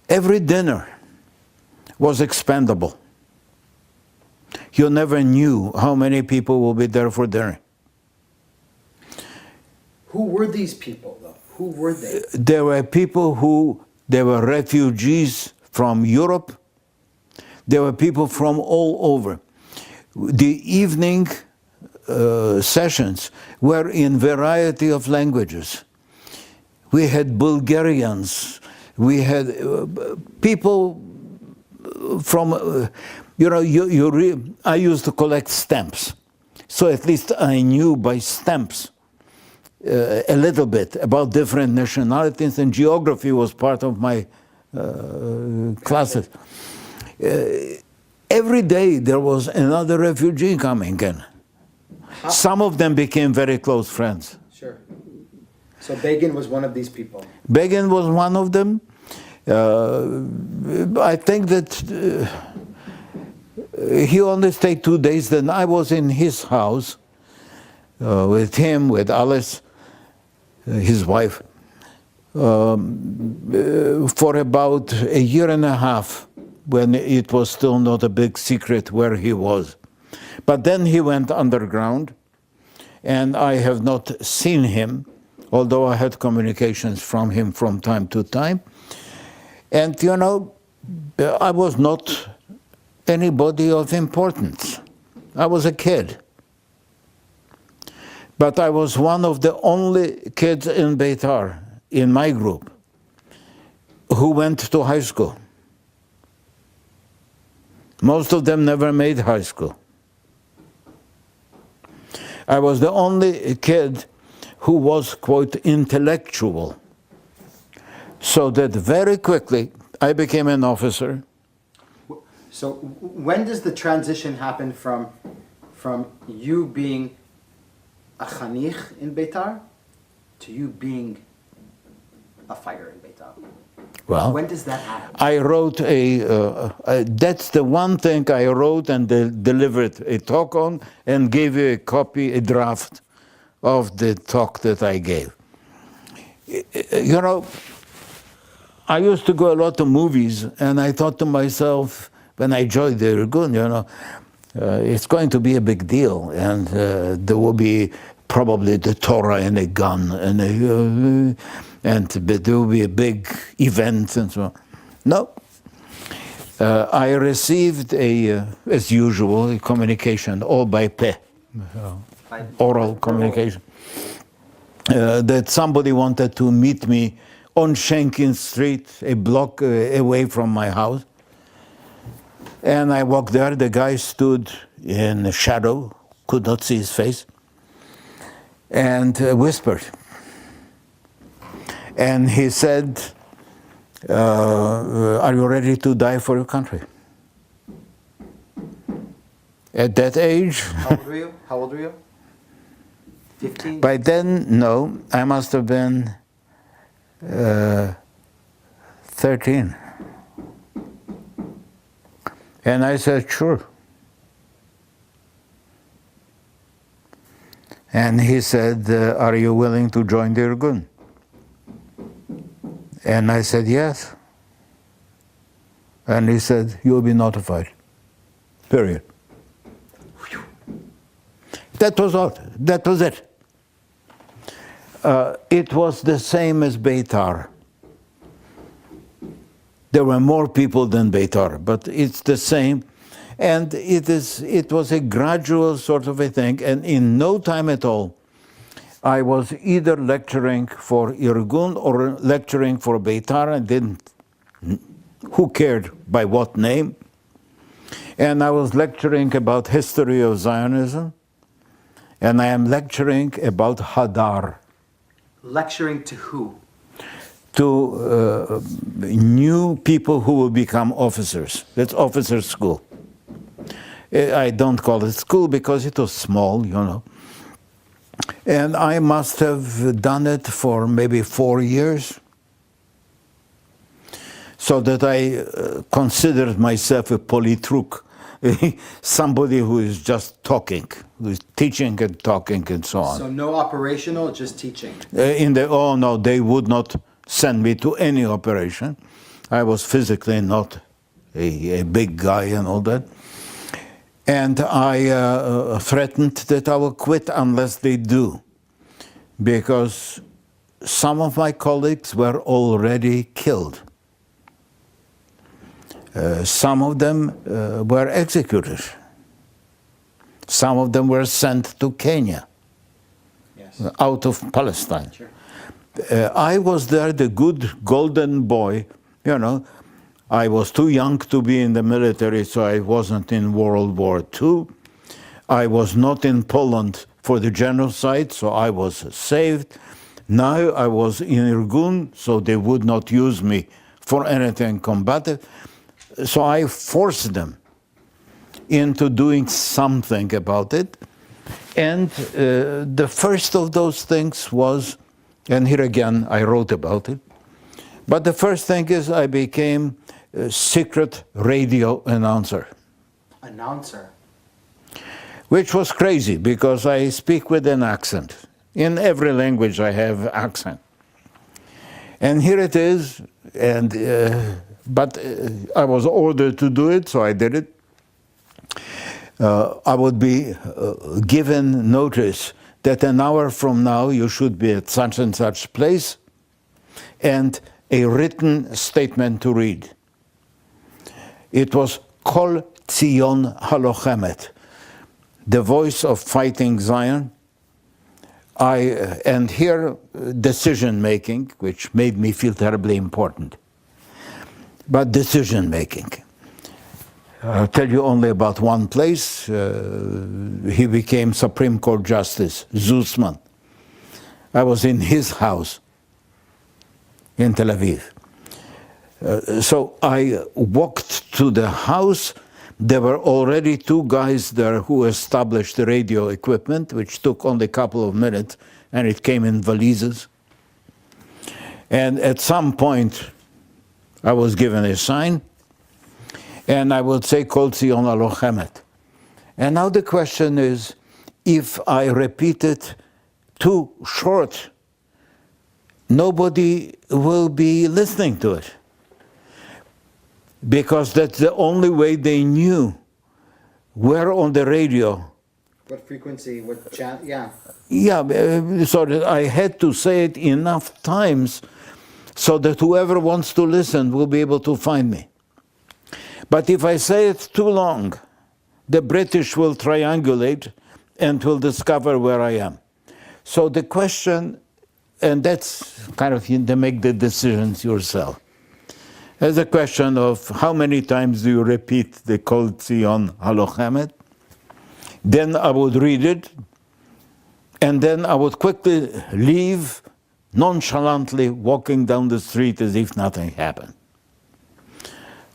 Every dinner was expendable. You never knew how many people will be there for dinner. Who were these people, though? Who were they? There were people they were refugees from Europe. There were people from all over. The evening sessions were in variety of languages. We had Bulgarians. We had people from, you know, I used to collect stamps. So at least I knew by stamps a little bit about different nationalities, and geography was part of my classes. Every day there was another refugee coming in. Some of them became very close friends. Sure. So Begin was one of these people. Begin was one of them. I think that he only stayed 2 days. Then I was in his house with him, with Alice, his wife, for about a year and a half, when it was still not a big secret where he was. But then he went underground, and I have not seen him, although I had communications from him from time to time. And, you know, I was not anybody of importance. I was a kid. But I was one of the only kids in Beitar, in my group, who went to high school. Most of them never made high school. I was the only kid who was, quote, intellectual. So that very quickly I became an officer. So when does the transition happen from you being a chanich in Beitar to you being a fighter in Beitar? Well, when does that happen? I wrote that's the one thing I wrote and delivered a talk on and gave you a copy, a draft of the talk that I gave. You know, I used to go a lot to movies, and I thought to myself, when I joined the Irgun, you know, it's going to be a big deal, and there will be probably the Torah and a gun, and there will be a big event and so on. No. I received as usual, a communication, all by pe, oral communication, that somebody wanted to meet me on Shenkin Street, a block away from my house. And I walked there, the guy stood in the shadow, could not see his face, and whispered. And he said, are you ready to die for your country? At that age... How old were you? How old were you? 15? By then, no, I must have been 13. And I said, sure. And he said, are you willing to join the Irgun? And I said, yes. And he said, you'll be notified. Period. That was all. That was it. It was the same as Beitar. There were more people than Beitar, but it's the same. And it was a gradual sort of a thing. And in no time at all, I was either lecturing for Irgun or lecturing for Beitar. Who cared by what name? And I was lecturing about history of Zionism. And I am lecturing about Hadar. Lecturing to who? To new people who will become officers. That's officer school. I don't call it school because it was small, you know. And I must have done it for maybe 4 years, so that I considered myself a politruk, somebody who is just talking, who is teaching and talking and so on. So no operational, just teaching? Oh no, they would not send me to any operation. I was physically not a big guy and all that. And I threatened that I will quit unless they do, because some of my colleagues were already killed. Some of them were executed. Some of them were sent to Kenya, yes, out of Palestine. Sure. I was there, the good golden boy, you know. I was too young to be in the military, so I wasn't in World War II. I was not in Poland for the genocide, so I was saved. Now I was in Irgun, so they would not use me for anything combative. So I forced them into doing something about it. And the first of those things was, and here again I wrote about it, but the first thing is I became a secret radio announcer. Announcer? Which was crazy because I speak with an accent. In every language I have accent. And here it is, and but I was ordered to do it, so I did it. I would be given notice that an hour from now you should be at such and such place, and a written statement to read. It was Kol Tzion Halochemet, the voice of fighting Zion. And here, decision making, which made me feel terribly important. But decision making. I'll tell you only about one place. He became Supreme Court Justice, Zussman. I was in his house in Tel Aviv. So I walked to the house. There were already 2 guys there who established the radio equipment, which took only a couple of minutes, and it came in valises. And at some point, I was given a sign, and I would say, Kol Tzion HaLochemet. And now the question is, if I repeat it too short, nobody will be listening to it. Because that's the only way they knew where on the radio. What frequency, what channel, yeah. Yeah, so that I had to say it enough times so that whoever wants to listen will be able to find me. But if I say it too long, the British will triangulate and will discover where I am. So the question, and that's kind of, you make the decisions yourself. There's a question of how many times do you repeat the Kol Tzion HaLochemet? Then I would read it, and then I would quickly leave, nonchalantly walking down the street as if nothing happened.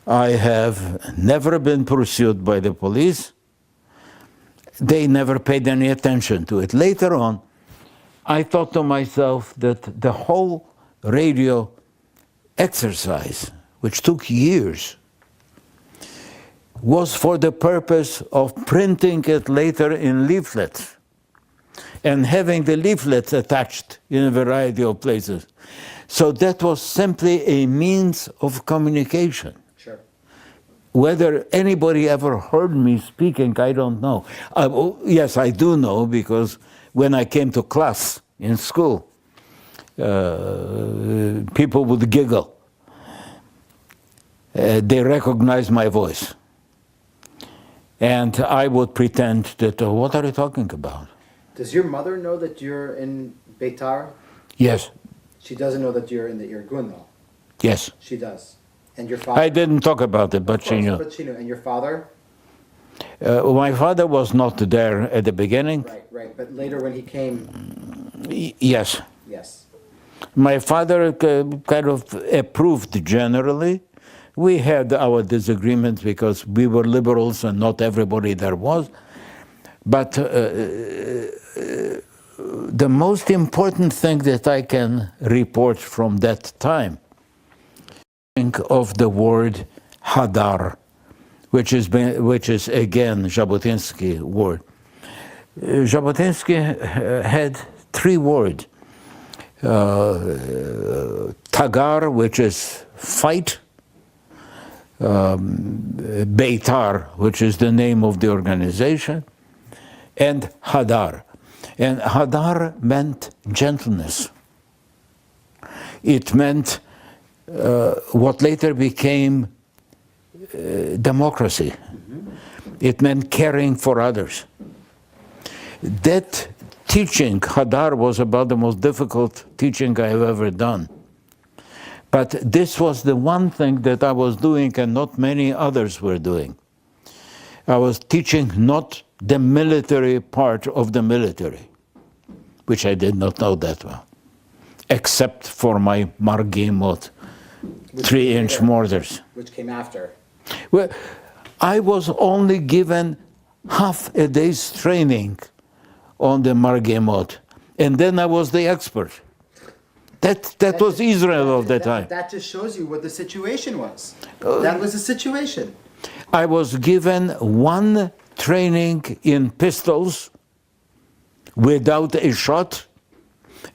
I have never been pursued by the police. They never paid any attention to it. Later on, I thought to myself that the whole radio exercise, which took years, was for the purpose of printing it later in leaflets and having the leaflets attached in a variety of places. So that was simply a means of communication. Sure. Whether anybody ever heard me speaking, I don't know. Yes, I do know, because when I came to class in school, people would giggle. They recognized my voice. And I would pretend that, what are you talking about? Does your mother know that you're in Beitar? Yes. She doesn't know that you're in the Irgun, though. Yes. She does. And your father? I didn't talk about it, but Of course, she knew. But she knew. And your father? My father was not there at the beginning. Right. But later when he came? Yes. Yes. My father kind of approved generally. We had our disagreements because we were liberals and not everybody there was. But the most important thing that I can report from that time, think of the word hadar, which is again Jabotinsky word. Jabotinsky had three words: tagar, which is fight; Beitar, which is the name of the organization; and hadar. And hadar meant gentleness. It meant what later became democracy. It meant caring for others. That teaching, hadar, was about the most difficult teaching I have ever done. But this was the one thing that I was doing and not many others were doing. I was teaching not the military part of the military, which I did not know that well, except for my Margimot 3-inch mortars. Which came after. Well, I was only given half a day's training on the Margimot, and then I was the expert. That was Israel of the time. That just shows you what the situation was. That was the situation. I was given one training in pistols without a shot,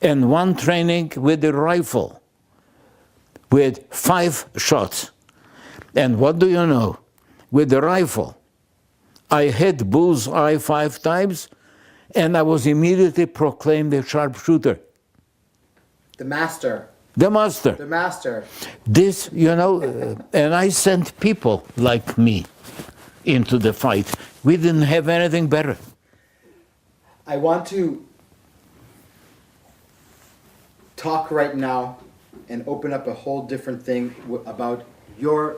and one training with a rifle with 5 shots. And what do you know? With the rifle, I hit bullseye 5 times, and I was immediately proclaimed a sharpshooter. The master. The master. The master. This, and I sent people like me into the fight. We didn't have anything better. I want to talk right now and open up a whole different thing about your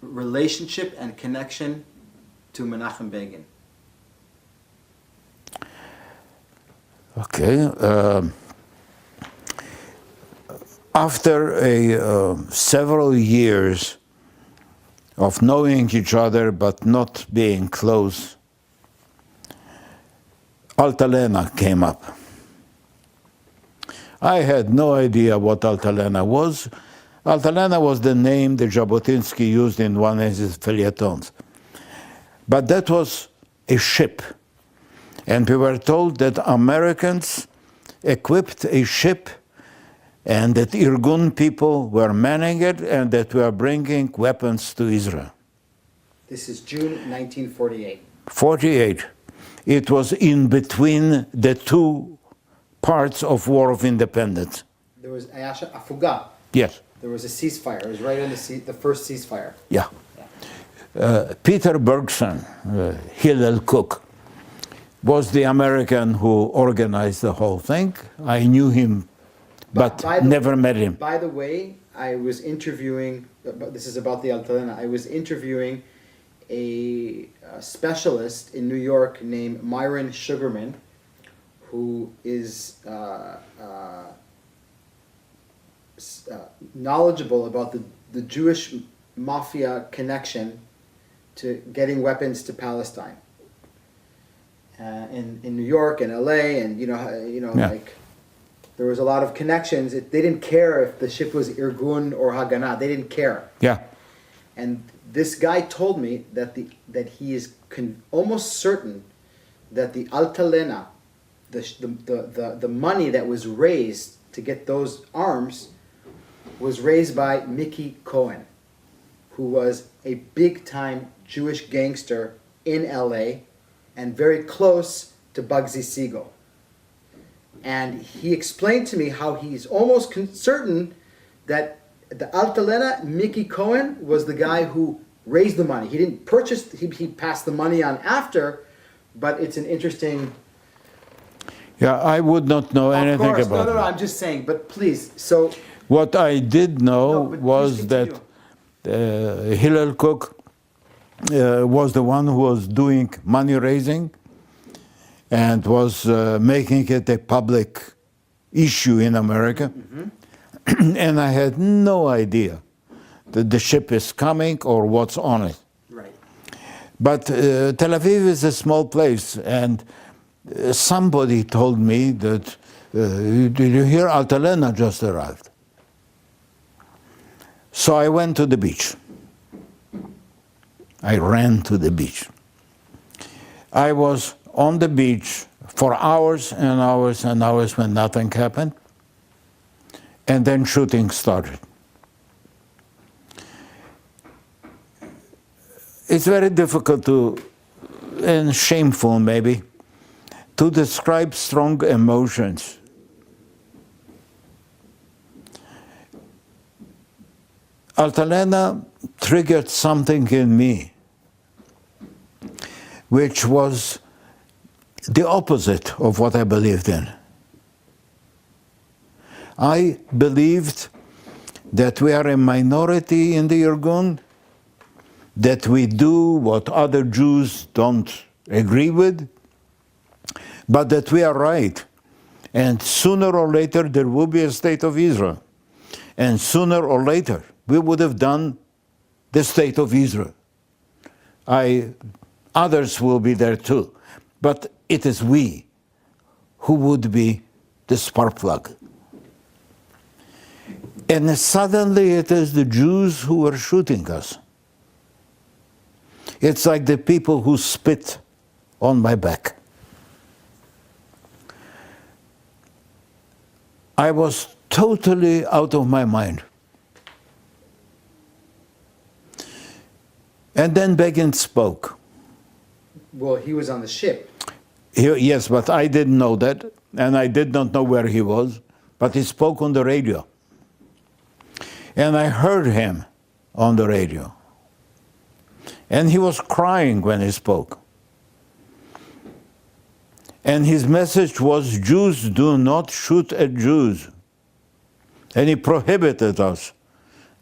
relationship and connection to Menachem Begin. Okay. After several years of knowing each other but not being close, Altalena came up. I had no idea what Altalena was. Altalena was the name that Jabotinsky used in one of his feuilletons. But that was a ship. And we were told that Americans equipped a ship and that Irgun people were manning it and that we were bringing weapons to Israel. This is June 1948. 48. It was in between the two parts of War of Independence. There was Ayasha Afuga. Yes. There was a ceasefire. It was right on the first ceasefire. Yeah. Peter Bergson, Hillel Cook, was the American who organized the whole thing. I knew him, but never met him. By the way, I was interviewing, this is about the Altalena, I was interviewing a specialist in New York named Myron Sugarman, who is knowledgeable about the Jewish mafia connection to getting weapons to Palestine. In New York and LA, and like there was a lot of connections. They didn't care if the ship was Irgun or Haganah. They didn't care. Yeah. And this guy told me that he is almost certain that the Altalena, the money that was raised to get those arms, was raised by Mickey Cohen, who was a big-time Jewish gangster in LA and very close to Bugsy Siegel. And he explained to me how he's almost certain that the Altalena, Mickey Cohen, was the guy who raised the money. He didn't purchase, he passed the money on after, but it's an interesting... Yeah, I would not know anything about it. No, I'm just saying, but please, so... What I did know was that Hillel Cook was the one who was doing money raising and was making it a public issue in America. Mm-hmm. And I had no idea that the ship is coming or what's on it. Right. But Tel Aviv is a small place, and somebody told me that, did you hear, Altalena just arrived. So I went to the beach. I ran to the beach. I was on the beach for hours and hours and hours when nothing happened. And then shooting started. It's very difficult to, and shameful maybe, to describe strong emotions. Altalena triggered something in me, which was the opposite of what I believed in. I believed that we are a minority in the Irgun, that we do what other Jews don't agree with, but that we are right. And sooner or later there will be a state of Israel. And sooner or later we would have done the state of Israel. Others will be there too. But it is we who would be the spark plug. And suddenly it is the Jews who are shooting us. It's like the people who spit on my back. I was totally out of my mind. And then Begin spoke. Well, he was on the ship. Yes, but I didn't know that, and I did not know where he was, but he spoke on the radio. And I heard him on the radio. And he was crying when he spoke. And his message was, Jews do not shoot at Jews. And he prohibited us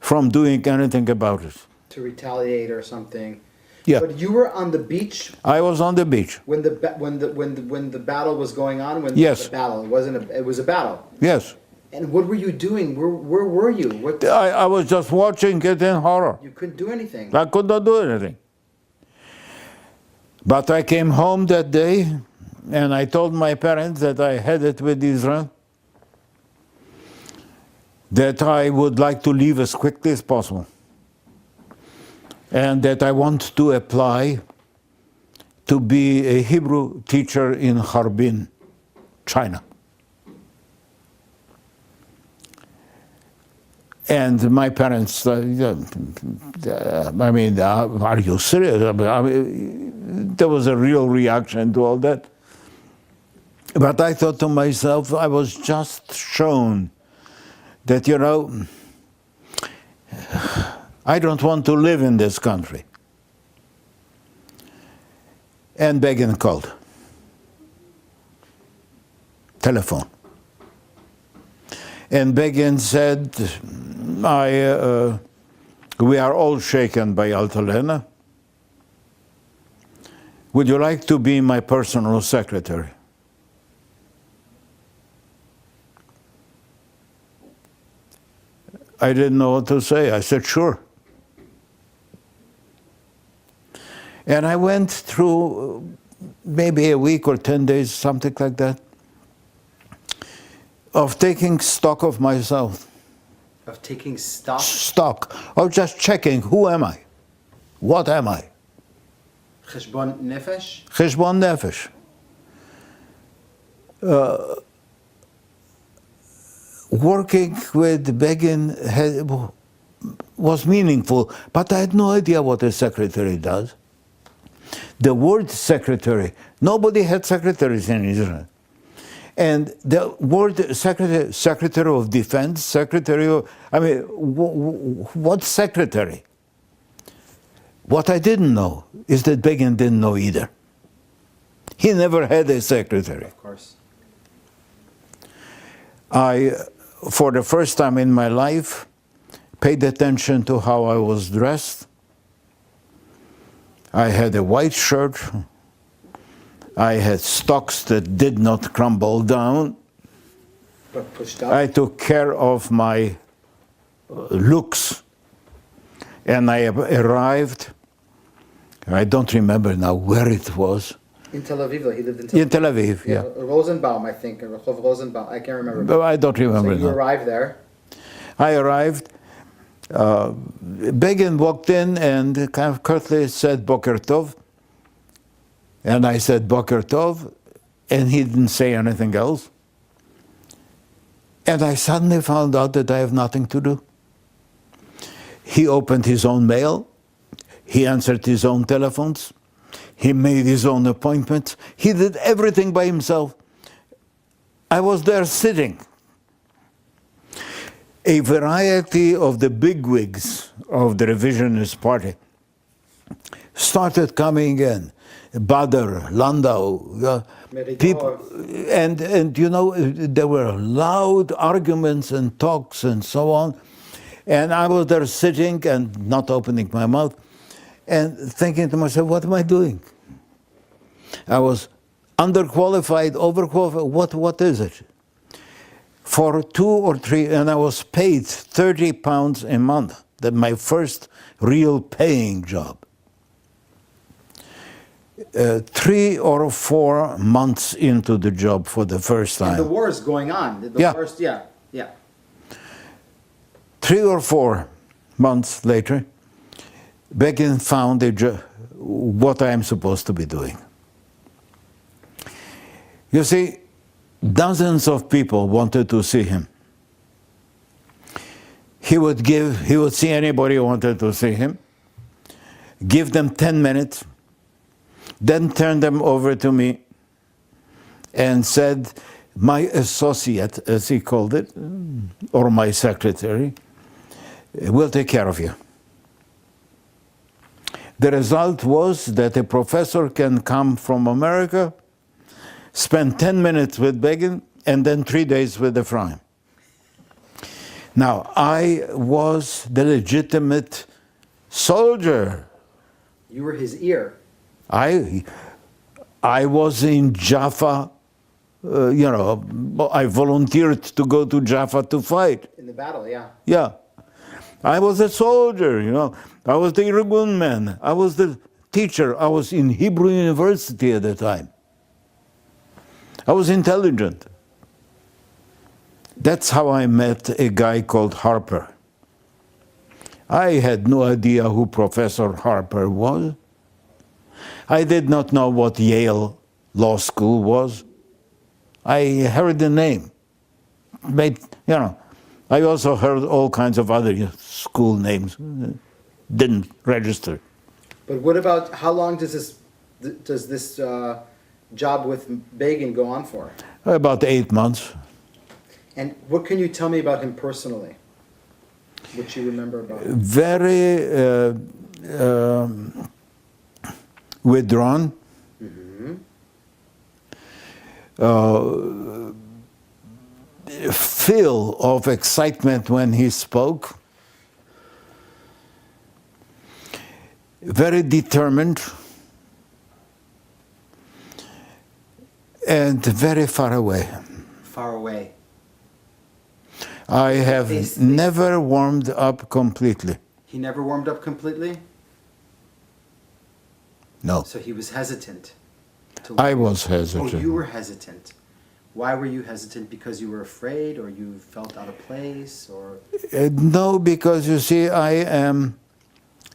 from doing anything about it. To retaliate or something. Yeah. But you were on the beach. I was on the beach. When the battle was going on. Yes. The battle. It was a battle. Yes. And what were you doing? Where were you? I was just watching it in horror. You couldn't do anything. I could not do anything. But I came home that day and I told my parents that I headed with Israel. that I would like to leave as quickly as possible, and that I want to apply to be a Hebrew teacher in Harbin, China. And my parents, are you serious? There was a real reaction to all that. But I thought to myself, I was just shown that, I don't want to live in this country. And Begin called. Telephone. And Begin said, we are all shaken by Altalena. Would you like to be my personal secretary? I didn't know what to say. I said, sure. And I went through maybe a week or 10 days, something like that, of taking stock of myself. Of taking stock? Stock. Of just checking, who am I? What am I? Cheshbon nefesh? Cheshbon nefesh. Working with Begin was meaningful, but I had no idea what a secretary does. The word secretary, nobody had secretaries in Israel. And the word secretary of defense, what secretary? What I didn't know is that Begin didn't know either. He never had a secretary. Of course. I, for the first time in my life, paid attention to how I was dressed. I had a white shirt. I had stocks that did not crumble down. But pushed up. I took care of my looks. And I arrived, I don't remember now where it was. In Tel Aviv, he lived in Tel Aviv. In Tel Aviv, yeah. Rosenbaum, I think, Rehov Rosenbaum, I can't remember. But I don't remember So you now. arrived there. I arrived. Begin walked in and kind of curtly said, Boker Tov. And I said, Boker Tov. And he didn't say anything else. And I suddenly found out that I have nothing to do. He opened his own mail. He answered his own telephones. He made his own appointments. He did everything by himself. I was there sitting. A variety of the bigwigs of the revisionist party started coming in. Bader, Landau, people, and there were loud arguments and talks and so on. And I was there sitting and not opening my mouth and thinking to myself, what am I doing? I was underqualified, overqualified, what is it? For 2 or 3, and I was paid 30 pounds a month. That my first real paying job. 3 or 4 months into the job for the first time. And the war is going on. Yeah. 3 or 4 months later, Begin found what I am supposed to be doing. You see, dozens of people wanted to see him. He would see anybody who wanted to see him, give them 10 minutes, then turn them over to me and said, my associate, as he called it, or my secretary, will take care of you. The result was that a professor can come from America, spend 10 minutes with Begin, and then 3 days with Ephraim. Now, I was the legitimate soldier. You were his ear. I was in Jaffa, I volunteered to go to Jaffa to fight. In the battle, yeah. Yeah. I was a soldier, I was the Irgun man. I was the teacher. I was in Hebrew University at the time. I was intelligent. That's how I met a guy called Harper. I had no idea who Professor Harper was. I did not know what Yale Law School was. I heard the name. But, you know, I also heard all kinds of other school names. Didn't register. But what about, how long does this job with Begin go on for? About 8 months. And what can you tell me about him personally? What you remember about him? Very withdrawn. Mm-hmm. Full of excitement when he spoke. Very determined. And very far away. Far away. I have never warmed up completely. He never warmed up completely? No. So he was hesitant. I was hesitant. Oh, you were hesitant. Why were you hesitant? Because you were afraid, or you felt out of place, or? No, because you see, I am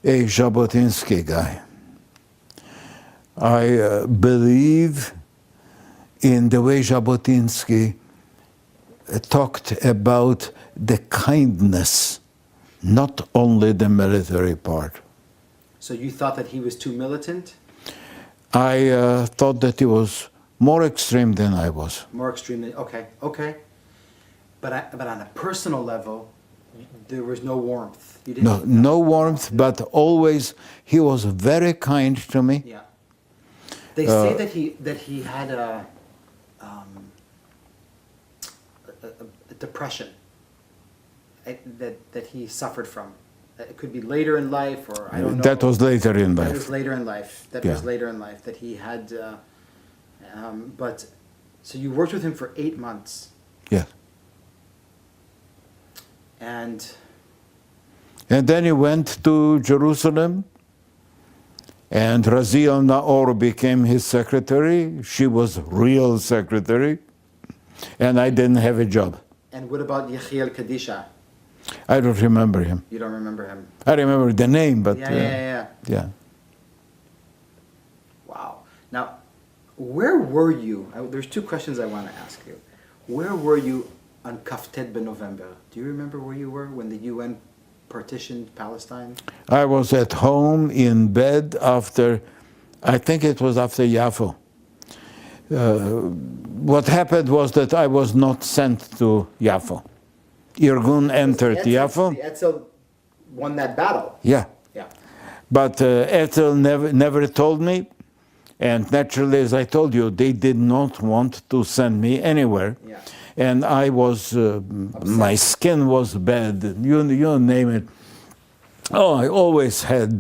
a Jabotinsky guy. I believe in the way Jabotinsky talked about the kindness, not only the military part. So you thought that he was too militant? I thought that he was more extreme than I was. More extreme than, okay. But on a personal level, there was no warmth. You didn't. No warmth, but always he was very kind to me. Yeah. They say that he had a depression that he suffered from. It could be later in life, or I don't know. That was later in life. That was later in life. That Yeah. was later in life that he had. But so you worked with him for 8 months, Yeah. and then he went to Jerusalem, and Raziel Naor became his secretary. She was real secretary, and I didn't have a job. and what about Yechiel Kadisha? I don't remember him. You don't remember him? I remember the name, but Yeah. yeah. Wow. Now, where were you? There's two questions I want to ask you. Where were you on Kaftet November? Do you remember where you were when the UN partitioned Palestine? I was at home in bed after, I think it was after Yaffo. What happened was that I was not sent to Yaffo. Irgun entered Yaffo. The Etzel won that battle. Yeah. Yeah. But Ethel never told me. And naturally, as I told you, they did not want to send me anywhere. Yeah. And I was, my skin was bad, you name it. Oh, I always had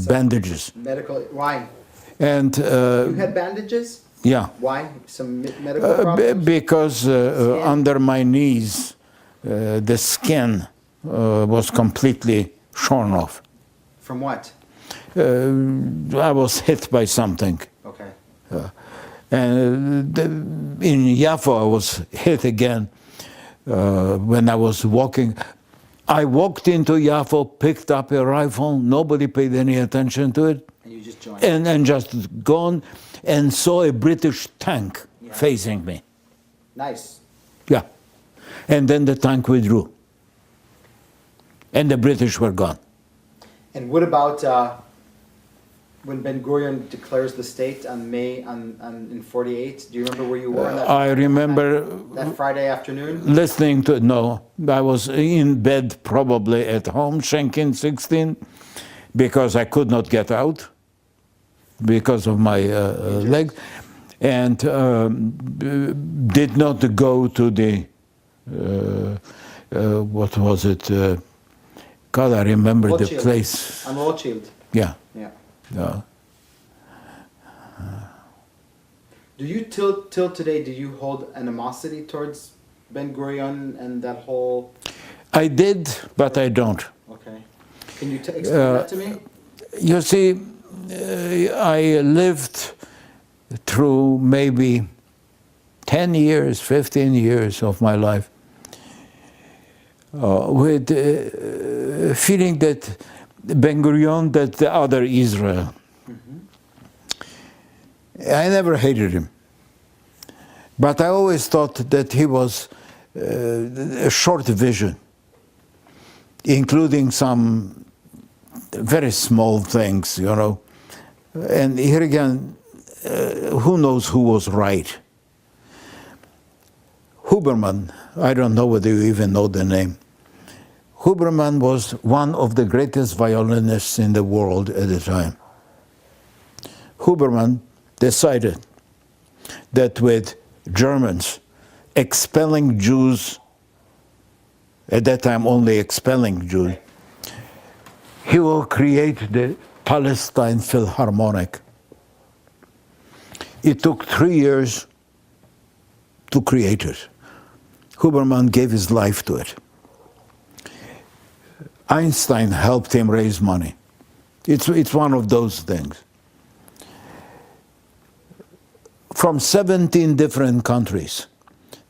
bandages. Medical, why? And You had bandages? yeah, Why? Some medical problems? because under my knees, the skin was completely shorn off. From what? I was hit by something. Okay. And in Yaffo, I was hit again when I was walking. I walked into Yaffo, picked up a rifle. Nobody paid any attention to it. And you just joined. And just gone and saw a British tank facing me. Nice. Yeah. And then the tank withdrew. And the British were gone. And what about when Ben Gurion declares the state on May in '48? Do you remember where you were? On that, I remember that Friday afternoon. listening to, no, I was in bed probably at home, Schenken 16, because I could not get out because of my leg, and did not go to the, what was it? God, I remember the Rothschild. place. On Rothschild. Yeah. Yeah. Do you till today? Do you hold animosity towards Ben Gurion and that whole? I did, but I don't. Okay. Can you explain that to me? You see, I lived through maybe 10 years, 15 years of my life with feeling that Ben-Gurion, that the other Israel. I never hated him. But I always thought that he was a short vision, including some very small things, you know. And here again, who knows who was right? Huberman, I don't know whether you even know the name. Huberman was one of the greatest violinists in the world at the time. Huberman decided that with Germans expelling Jews, at that time only expelling Jews, he will create the Palestine Philharmonic. It took 3 years to create it. Huberman gave his life to it. Einstein helped him raise money. It's one of those things. From 17 different countries,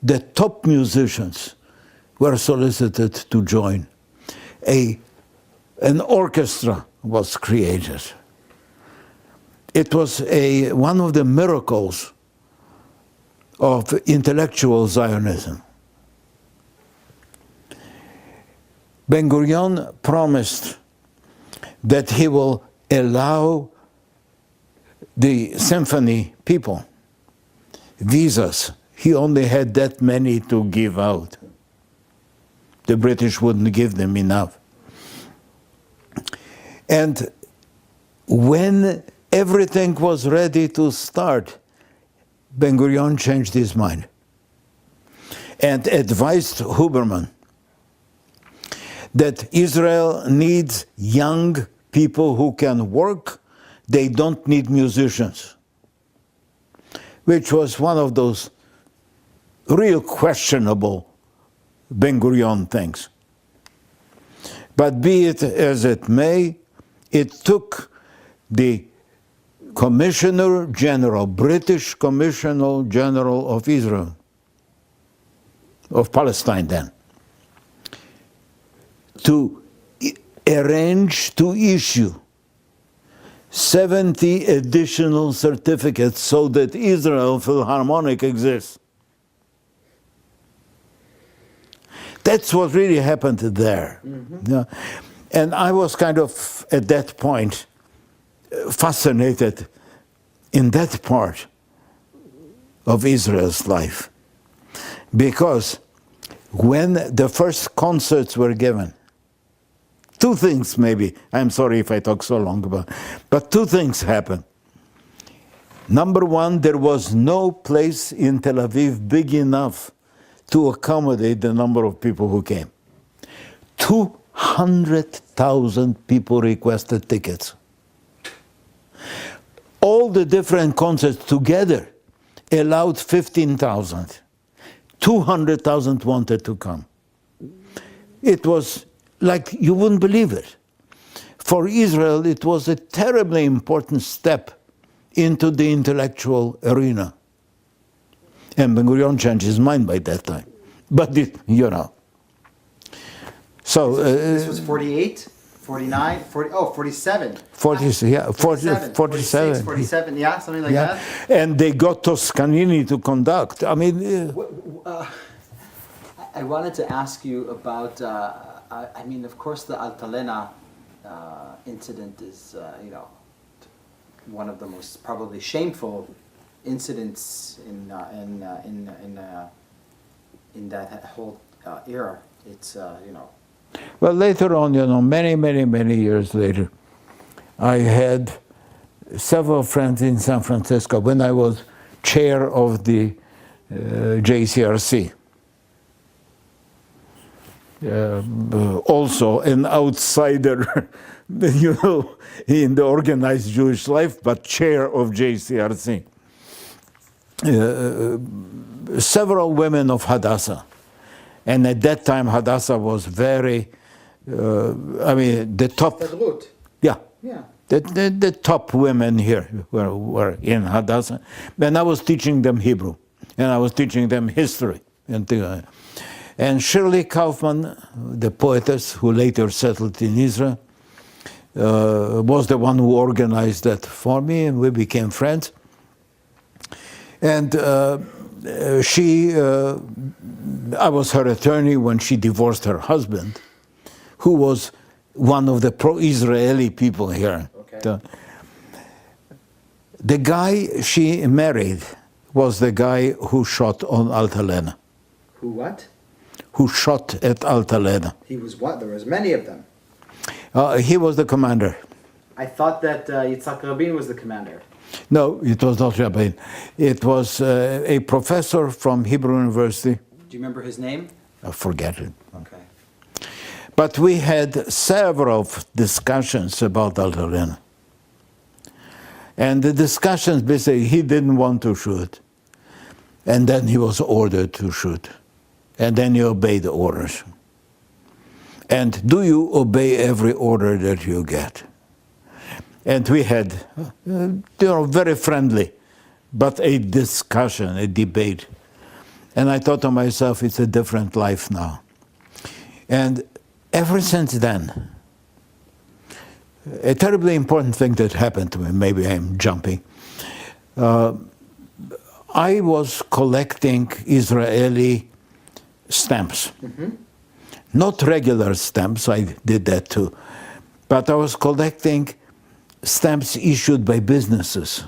the top musicians were solicited to join. An orchestra was created. It was one of the miracles of intellectual Zionism. Ben-Gurion promised that he will allow the symphony people visas. He only had that many to give out. The British wouldn't give them enough. And when everything was ready to start, Ben-Gurion changed his mind and advised Huberman that Israel needs young people who can work. They don't need musicians, which was one of those real questionable Ben-Gurion things. But be it as it may, it took the Commissioner General, British Commissioner General of Israel, of Palestine then, to arrange to issue 70 additional certificates so that Israel Philharmonic exists. That's what really happened there. Mm-hmm. Yeah. And I was kind of, at that point, fascinated in that part of Israel's life. Because when the first concerts were given, two things maybe, I'm sorry if I talk so long about it, but two things happened. Number one, there was no place in Tel Aviv big enough to accommodate the number of people who came. 200,000 people requested tickets. All the different concerts together allowed 15,000. 200,000 wanted to come. It was like you wouldn't believe it. For Israel, it was a terribly important step into the intellectual arena. And Ben-Gurion changed his mind by that time. But, you know. So this was 48, 49, 40, 47. 40, yeah, 47. 47. 47, yeah, something like that. And they got Toscanini to conduct. I mean... I wanted to ask you about, I mean, of course, the Altalena incident is, you know, one of the most probably shameful incidents in that whole era. It's, you know. Well, later on, you know, many years later, I had several friends in San Francisco when I was chair of the JCRC. Also an outsider, you know, in the organized Jewish life, but chair of JCRC. Several women of Hadassah. And at that time, Hadassah was very, I mean, the top... Yeah. The top women here were in Hadassah. And I was teaching them Hebrew. And I was teaching them history. And And Shirley Kaufman, the poetess who later settled in Israel, was the one who organized that for me, and we became friends. And I was her attorney when she divorced her husband, who was one of the pro-Israeli people here. Okay. The guy she married was the guy who shot on Altalena. Who what? Who shot at Altalena. He was what? There was many of them. He was the commander. I thought that Yitzhak Rabin was the commander. No, it was not Rabin. It was a professor from Hebrew University. Do you remember his name? I forget it. Okay. But we had several discussions about Altalena. And the discussions, basically, he didn't want to shoot. And then he was ordered to shoot. And then he obeyed the orders. And do you obey every order that you get? And we had, very friendly, but a discussion, a debate. And I thought to myself, it's a different life now. And ever since then, a terribly important thing that happened to me, maybe I'm jumping. I was collecting Israeli stamps. Mm-hmm. Not regular stamps, I did that too. But I was collecting stamps issued by businesses.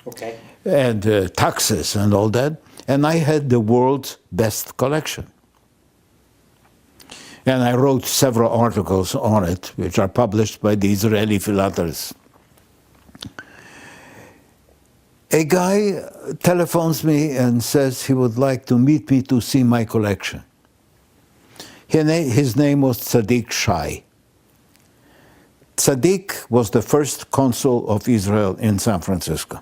Okay. And taxes and all that. And I had the world's best collection. And I wrote several articles on it, which are published by the Israeli philatelists. A guy telephones me and says he would like to meet me to see my collection. His name was Tzaddik Shai. Tzaddik was the first consul of Israel in San Francisco.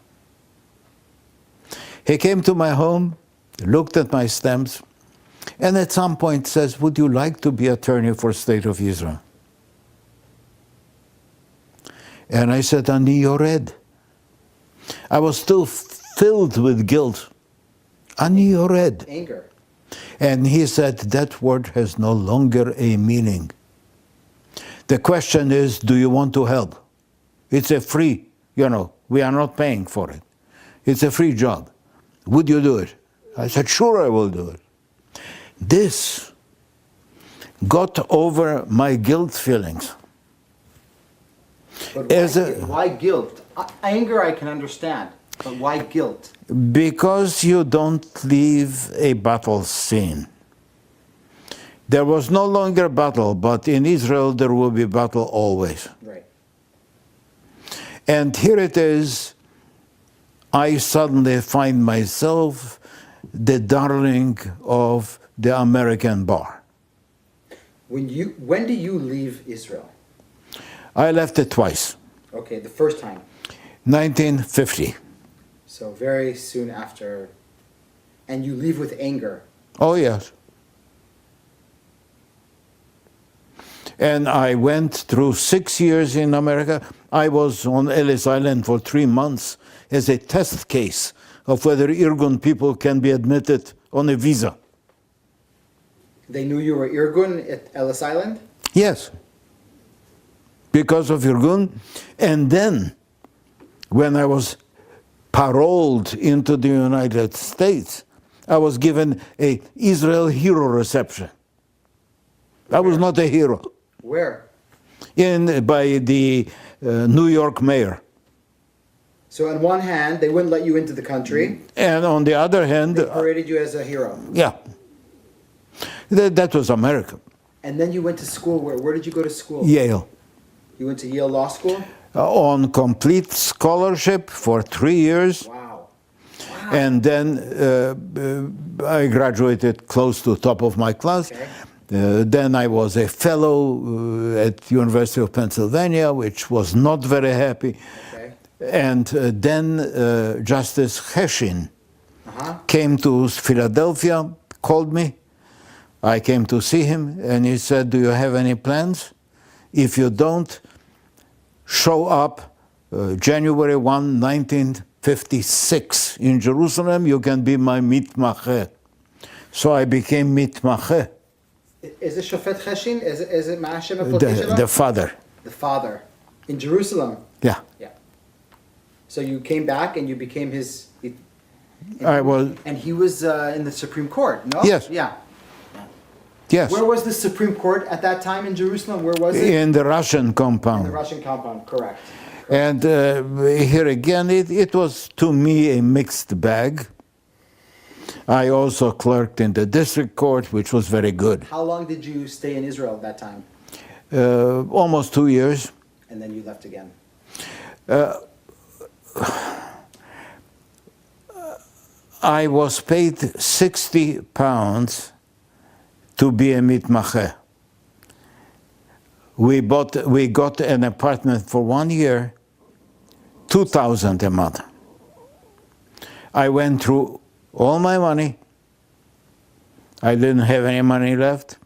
He came to my home, looked at my stamps, and at some point says, would you like to be attorney for State of Israel? And I said, Ani yored. I was still filled with guilt. Ani yored. Anger. And he said, that word has no longer a meaning. The question is, do you want to help? It's a free, we are not paying for it. It's a free job. Would you do it? I said, sure, I will do it. This got over my guilt feelings. But why guilt? Anger I can understand, but why guilt? Because you don't leave a battle scene. There was no longer battle, but in Israel there will be battle always. Right. And here it is, I suddenly find myself the darling of the American bar. When do you leave Israel? I left it twice. Okay, the first time. 1950. So very soon after. And you leave with anger. Oh, yes. And I went through 6 years in America. I was on Ellis Island for 3 months as a test case of whether Irgun people can be admitted on a visa. They knew you were Irgun at Ellis Island? Yes. Because of Irgun. And then, when I was paroled into the United States, I was given a Israel hero reception. I was not a hero. Where? By the New York mayor. So on one hand, they wouldn't let you into the country. And on the other hand... They paraded you as a hero. Yeah. That was America. And then you went to school. Where did you go to school? Yale. You went to Yale Law School? On complete scholarship for 3 years. Wow. And then I graduated close to top of my class. Okay. Then I was a fellow at University of Pennsylvania, which was not very happy. Okay. And then Justice Heshin came to Philadelphia, called me. I came to see him, and he said, do you have any plans? If you don't, show up January 1, 1956 in Jerusalem, you can be my mitmacheh. So I became מתמחה, איזה שופט חשין? מה השם הפרטי שלו? the father. The father. In Jerusalem. Yeah. Yeah. So you came back and you became his... I was, And he was in the Supreme Court, no? Yes. Yeah. yes, Where was the Supreme Court at that time in Jerusalem? Where was it? in the Russian In compound. the Russian compound, correct. And here again, it was to me a mixed bag. I also clerked in the district court, which was very good. How long did you stay in Israel at that time? Almost 2 years. And then you left again. I was paid 60 pounds to be a mitmache. We got an apartment for 1 year, 2,000 a month. I went through all my money. I didn't have any money left.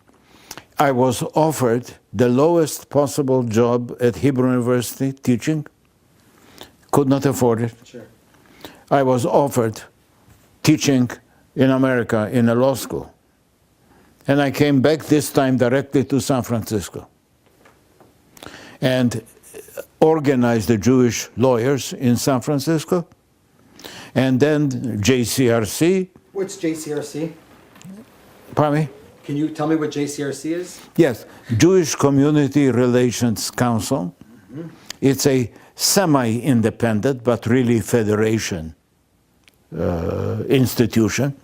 I was offered the lowest possible job at Hebrew University teaching. Could not afford it. Sure. I was offered teaching in America in a law school. And I came back this time directly to San Francisco and organized the Jewish lawyers in San Francisco. And then JCRC. What's JCRC? Pardon me? Can you tell me what JCRC is? Yes, Jewish Community Relations Council. It's a semi-independent, but really federation institution.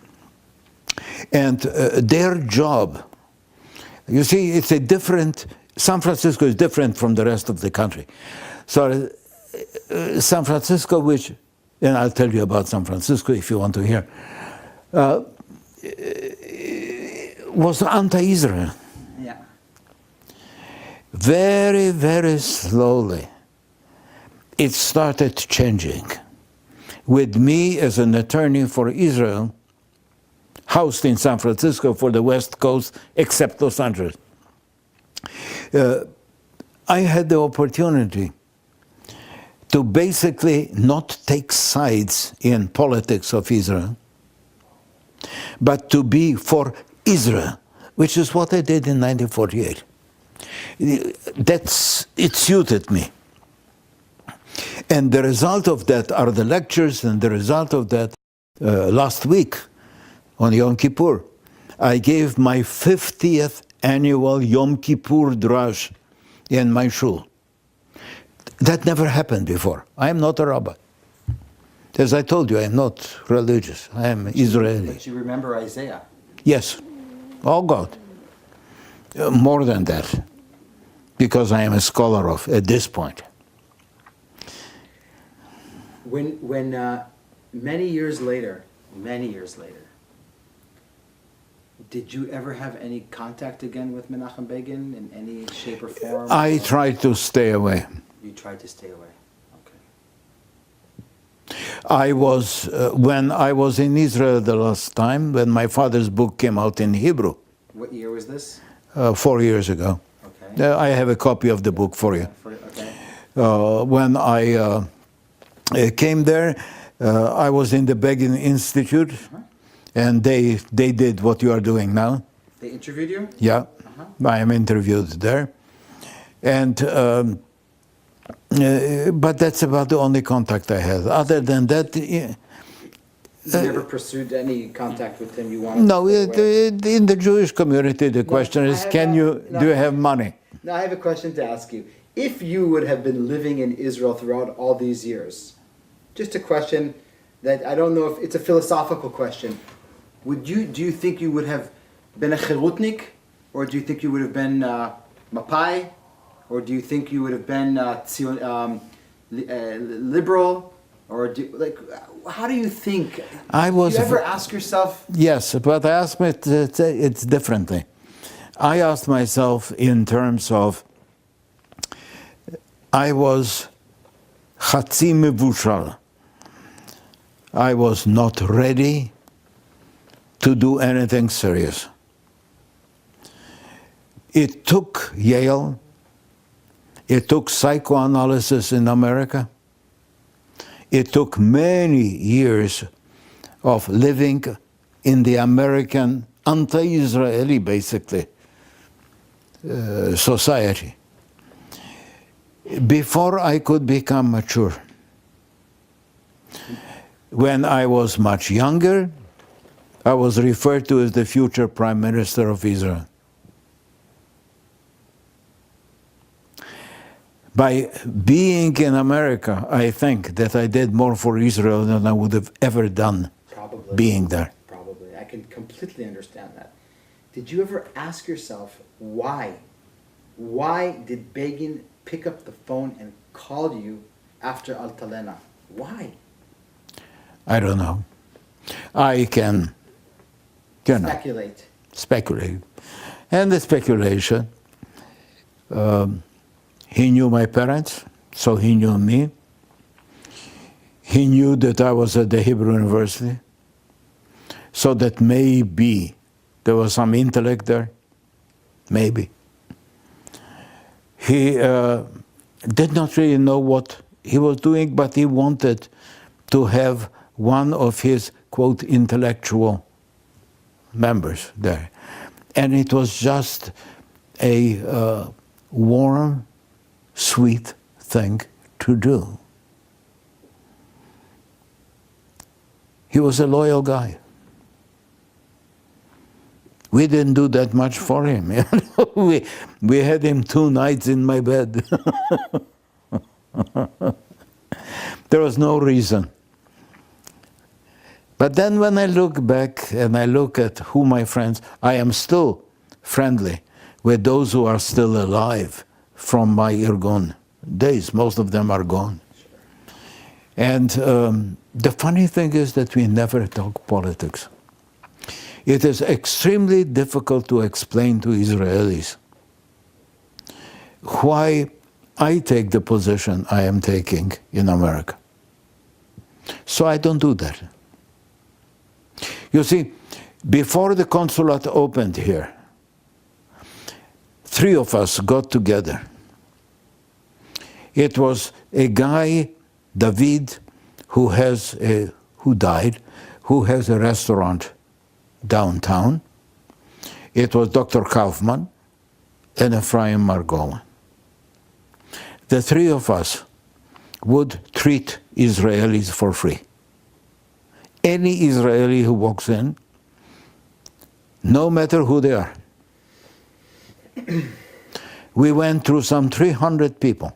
And their job, you see, it's a different, San Francisco is different from the rest of the country. So San Francisco, which, and I'll tell you about San Francisco if you want to hear, was anti-Israel. Yeah. Very, very slowly, it started changing. With me as an attorney for Israel, housed in San Francisco for the West Coast, except Los Angeles. I had the opportunity to basically not take sides in politics of Israel, but to be for Israel, which is what I did in 1948. It suited me. And the result of that are the lectures, and the result of that, last week on Yom Kippur, I gave my 50th annual Yom Kippur Drash in my shul. That never happened before. I am not a rabbi. As I told you, I am not religious. I am Israeli. But you remember Isaiah. Yes. Oh God. More than that. Because I am a scholar of, at this point. When many years later, did you ever have any contact again with Menachem Begin in any shape or form? I tried to stay away. You tried to stay away. Okay. I was, when I was in Israel the last time, when my father's book came out in Hebrew. What year was this? 4 years ago. Okay. I have a copy of the book for you. Okay. When I came there, I was in the Begin Institute, and they did what you are doing now. They interviewed you? Yeah, I am interviewed there. And, but that's about the only contact I had. Other than that... You never pursued any contact with him? You wanted No, to stay away? in the Jewish community, the question is, do you have money? Now I have a question to ask you. If you would have been living in Israel throughout all these years, just a question that I don't know if it's a philosophical question. Do you think you would have been a cherutnik, or do you think you would have been Mapai, or do you think you would have been liberal, or how do you think? I was. Do you ever ask yourself? Yes, but I asked me it's differently. I asked myself in terms of I was chatzi mevushal. I was not ready to do anything serious. It took Yale, it took psychoanalysis in America, it took many years of living in the American anti-Israeli, basically, society. Before I could become mature. When I was much younger, I was referred to as the future Prime Minister of Israel. By being in America, I think that I did more for Israel than I would have ever done being there. Probably. I can completely understand that. Did you ever ask yourself why? Why did Begin pick up the phone and call you after Altalena? Why? I don't know. I can, speculate. And the speculation, he knew my parents, so he knew me. He knew that I was at the Hebrew University, so that maybe there was some intellect there, maybe. He did not really know what he was doing, but he wanted to have one of his, quote, intellectual members there. And it was just a warm, sweet thing to do. He was a loyal guy. We didn't do that much for him. We had him 2 nights in my bed. There was no reason. But then when I look back and I look at who my friends, I am still friendly with those who are still alive from my Irgun days. Most of them are gone. And the funny thing is that we never talk politics. It is extremely difficult to explain to Israelis why I take the position I am taking in America. So I don't do that. You see, before the consulate opened here, 3 of us got together. It was a guy, David, who died, who has a restaurant downtown. It was Dr. Kaufman and Ephraim Margolin. The 3 of us would treat Israelis for free. Any Israeli who walks in, no matter who they are. We went through some 300 people.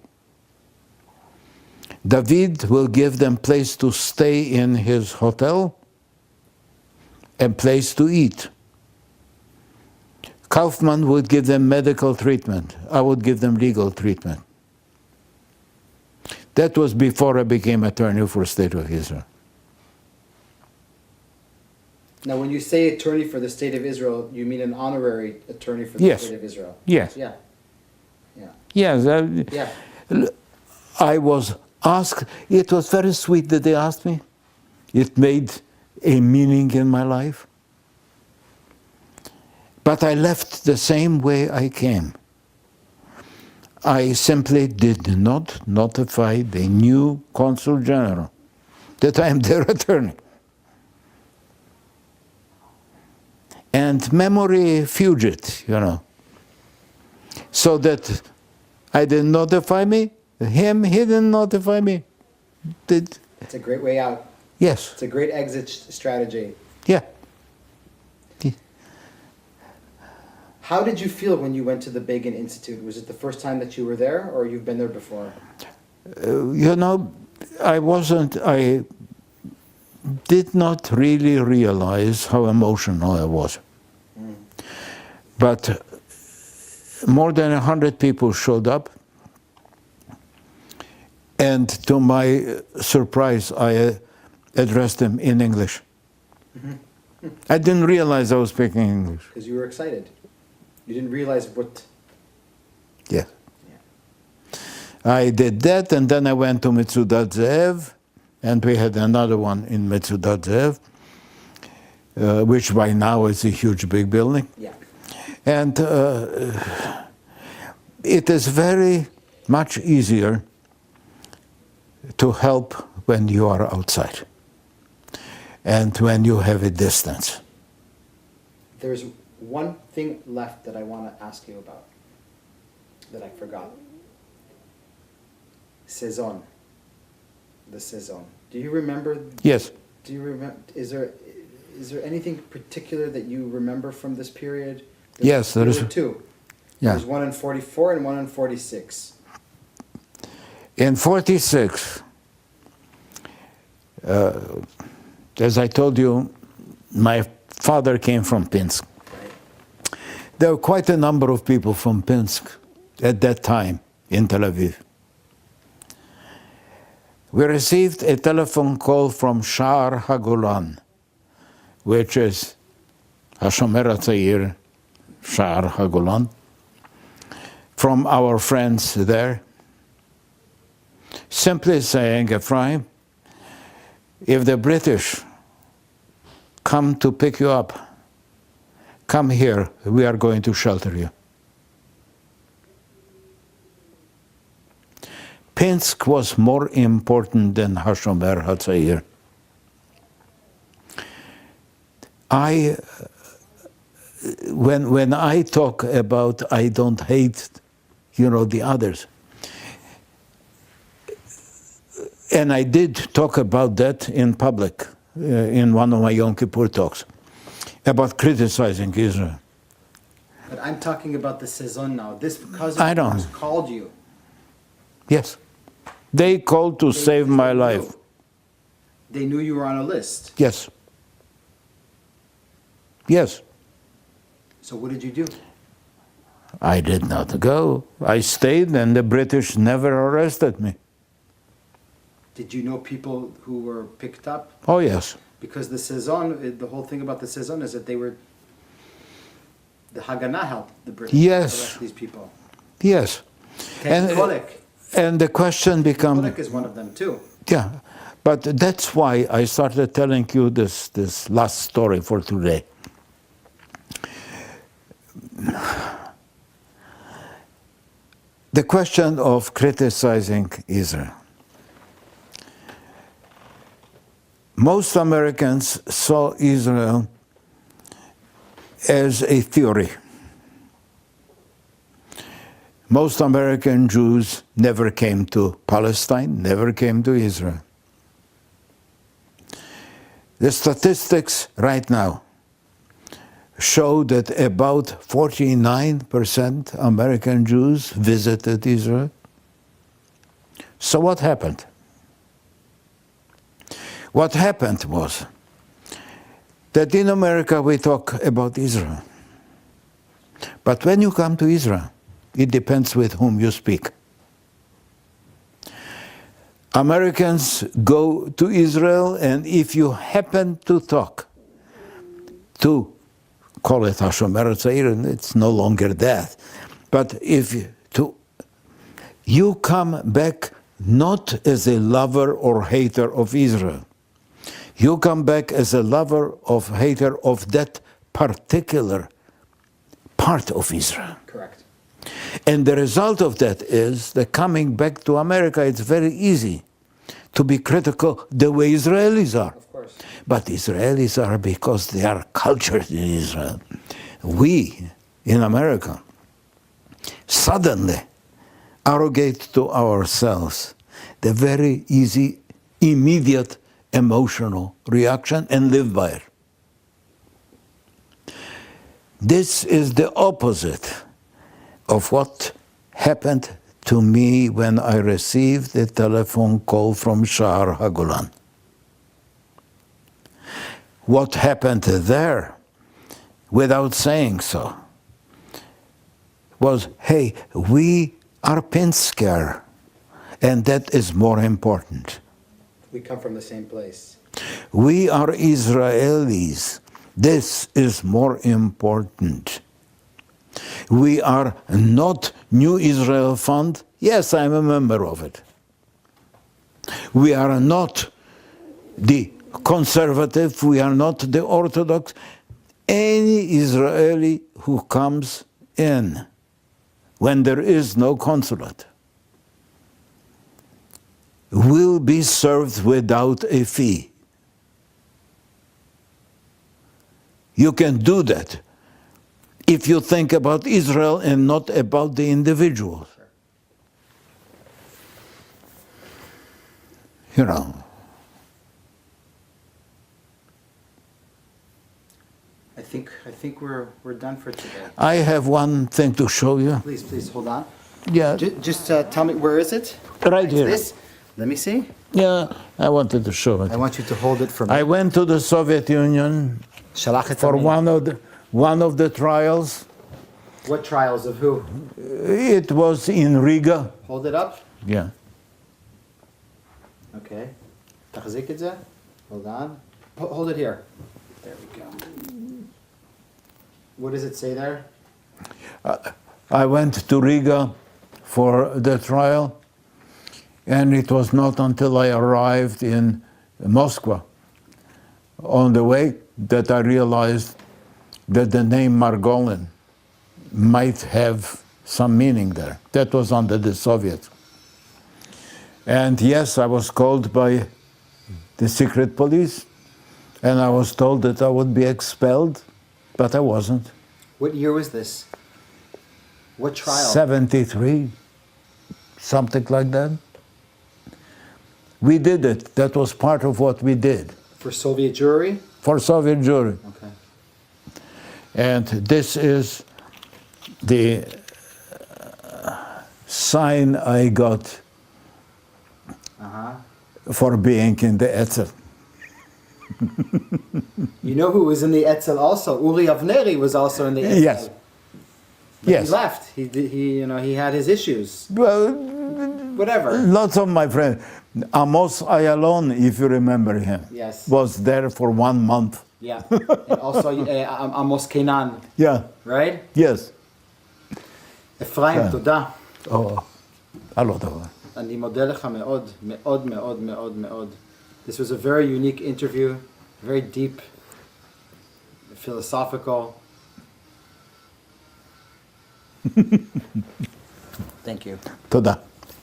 David will give them place to stay in his hotel and place to eat. Kaufman would give them medical treatment. I would give them legal treatment. That was before I became attorney for the State of Israel. Now, when you say attorney for the State of Israel, you mean an honorary attorney for the State of Israel? Yes. Yeah. Yeah. Yes. Yeah. I was asked, it was very sweet that they asked me. It made a meaning in my life. But I left the same way I came. I simply did not notify the new Consul General that I am their attorney. And memory fugit, so that I didn't notify him, he didn't notify me. It's a great way out. Yes. It's a great exit strategy. Yeah. How did you feel when you went to the Begin Institute? Was it the first time that you were there, or you've been there before? I did not really realize how emotional I was. But more than 100 people showed up, and to my surprise, I addressed them in English. I didn't realize I was speaking English. Because you were excited. You didn't realize what... Yeah. I did that, and then I went to Metzudat Ze'ev, and we had another one in Metzudat Ze'ev, which by now is a huge big building. Yeah. And it is very much easier to help when you are outside and when you have a distance. There's one thing left that I want to ask you about that I forgot. Saison. The saison. Do you remember? Yes. Do you remember? Is there anything particular that you remember from this period? Yes, there is. Were two. Yeah. There's one in 44 and one in 46. In 46, as I told you, my father came from Pinsk. Right. There were quite a number of people from Pinsk at that time in Tel Aviv. We received a telephone call from Sha'ar HaGolan, which is HaShomer HaTzair, Sha'ar HaGolan, from our friends there, simply saying, Ephraim, if the British come to pick you up, come here, we are going to shelter you. Pinsk was more important than HaShomer HaTzair. When I talk about I don't hate, the others, and I did talk about that in public in one of my Yom Kippur talks, about criticizing Israel. But I'm talking about the saison now. This cousin I know. called you. Yes. They called to save my life. They knew you were on a list. Yes. Yes. So what did you do? I did not go. I stayed and the British never arrested me. Did you know people who were picked up? Oh, yes. Because the saison, the whole thing about the saison is that the Haganah helped the British Yes. arrest these people. Yes. And the question becomes... Kolek is one of them too. Yeah. But that's why I started telling you this last story for today. The question of criticizing Israel. Most Americans saw Israel as a theory. Most American Jews never came to Palestine, never came to Israel. The statistics right now show that about 49% American Jews visited Israel. So what happened? What happened was that in America we talk about Israel. But when you come to Israel, it depends with whom you speak. Americans go to Israel, and if you happen to talk to, call it HaShomer HaTzair, it's no longer that, but you come back not as a lover or hater of Israel. You come back as a lover of hater of that particular part of Israel. Correct. And the result of that is that coming back to America, it's very easy to be critical the way Israelis are. Of course. But Israelis are because they are cultured in Israel. We, in America, suddenly arrogate to ourselves the very easy, immediate, emotional reaction and live by it. This is the opposite of what happened to me when I received a telephone call from Sha'ar HaGolan. What happened there, without saying so, was, hey, we are Pinsker, and that is more important. We come from the same place. We are Israelis. This is more important. We are not New Israel Fund. Yes, I'm a member of it. We are not the conservative. We are not the Orthodox. Any Israeli who comes in when there is no consulate will be served without a fee. You can do that if you think about Israel and not about the individuals. You know. I think we're done for today. I have one thing to show you. Please hold on. Yeah, Just tell me, where is it? right It's here. this? Let me see. Yeah, I wanted to show I it. want you to hold it for me. I went to the Soviet Union Shalach et for Amin. one of the trials. What trials of who? It was in Riga. Hold it up. Yeah. Okay. תחזיק את זה. Hold on. Hold it here. There we go. What does it say there? I went to Riga for the trial, and it was not until I arrived in Moscow on the way that I realized that the name Margolin might have some meaning there. That was under the Soviets. And yes, I was called by the secret police, and I was told that I would be expelled, but I wasn't. What year was this? What trial? 73, something like that. We did it. That was part of what we did For Soviet jury? for Soviet jury. Okay. And this is the sign I got Uh-huh. for being in the Etzel. You know who was in the Etzel also? Uri Avneri was also in the Etzel. Yes. But Yes. He left. He had his issues. Well, Whatever. lots of my friends. Amos Ayalon, if you remember him, Yes. was there for 1 month. Yeah. And also Amos Kenan, Yeah, right? yes. אפרים, כן. תודה. Oh, a lot of them. אני מודה לך מאוד, מאוד, מאוד, מאוד, מאוד. This was a very unique interview, very deep, philosophical. Thank you. תודה.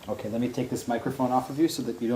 Okay, let me take this microphone off of you so that you don't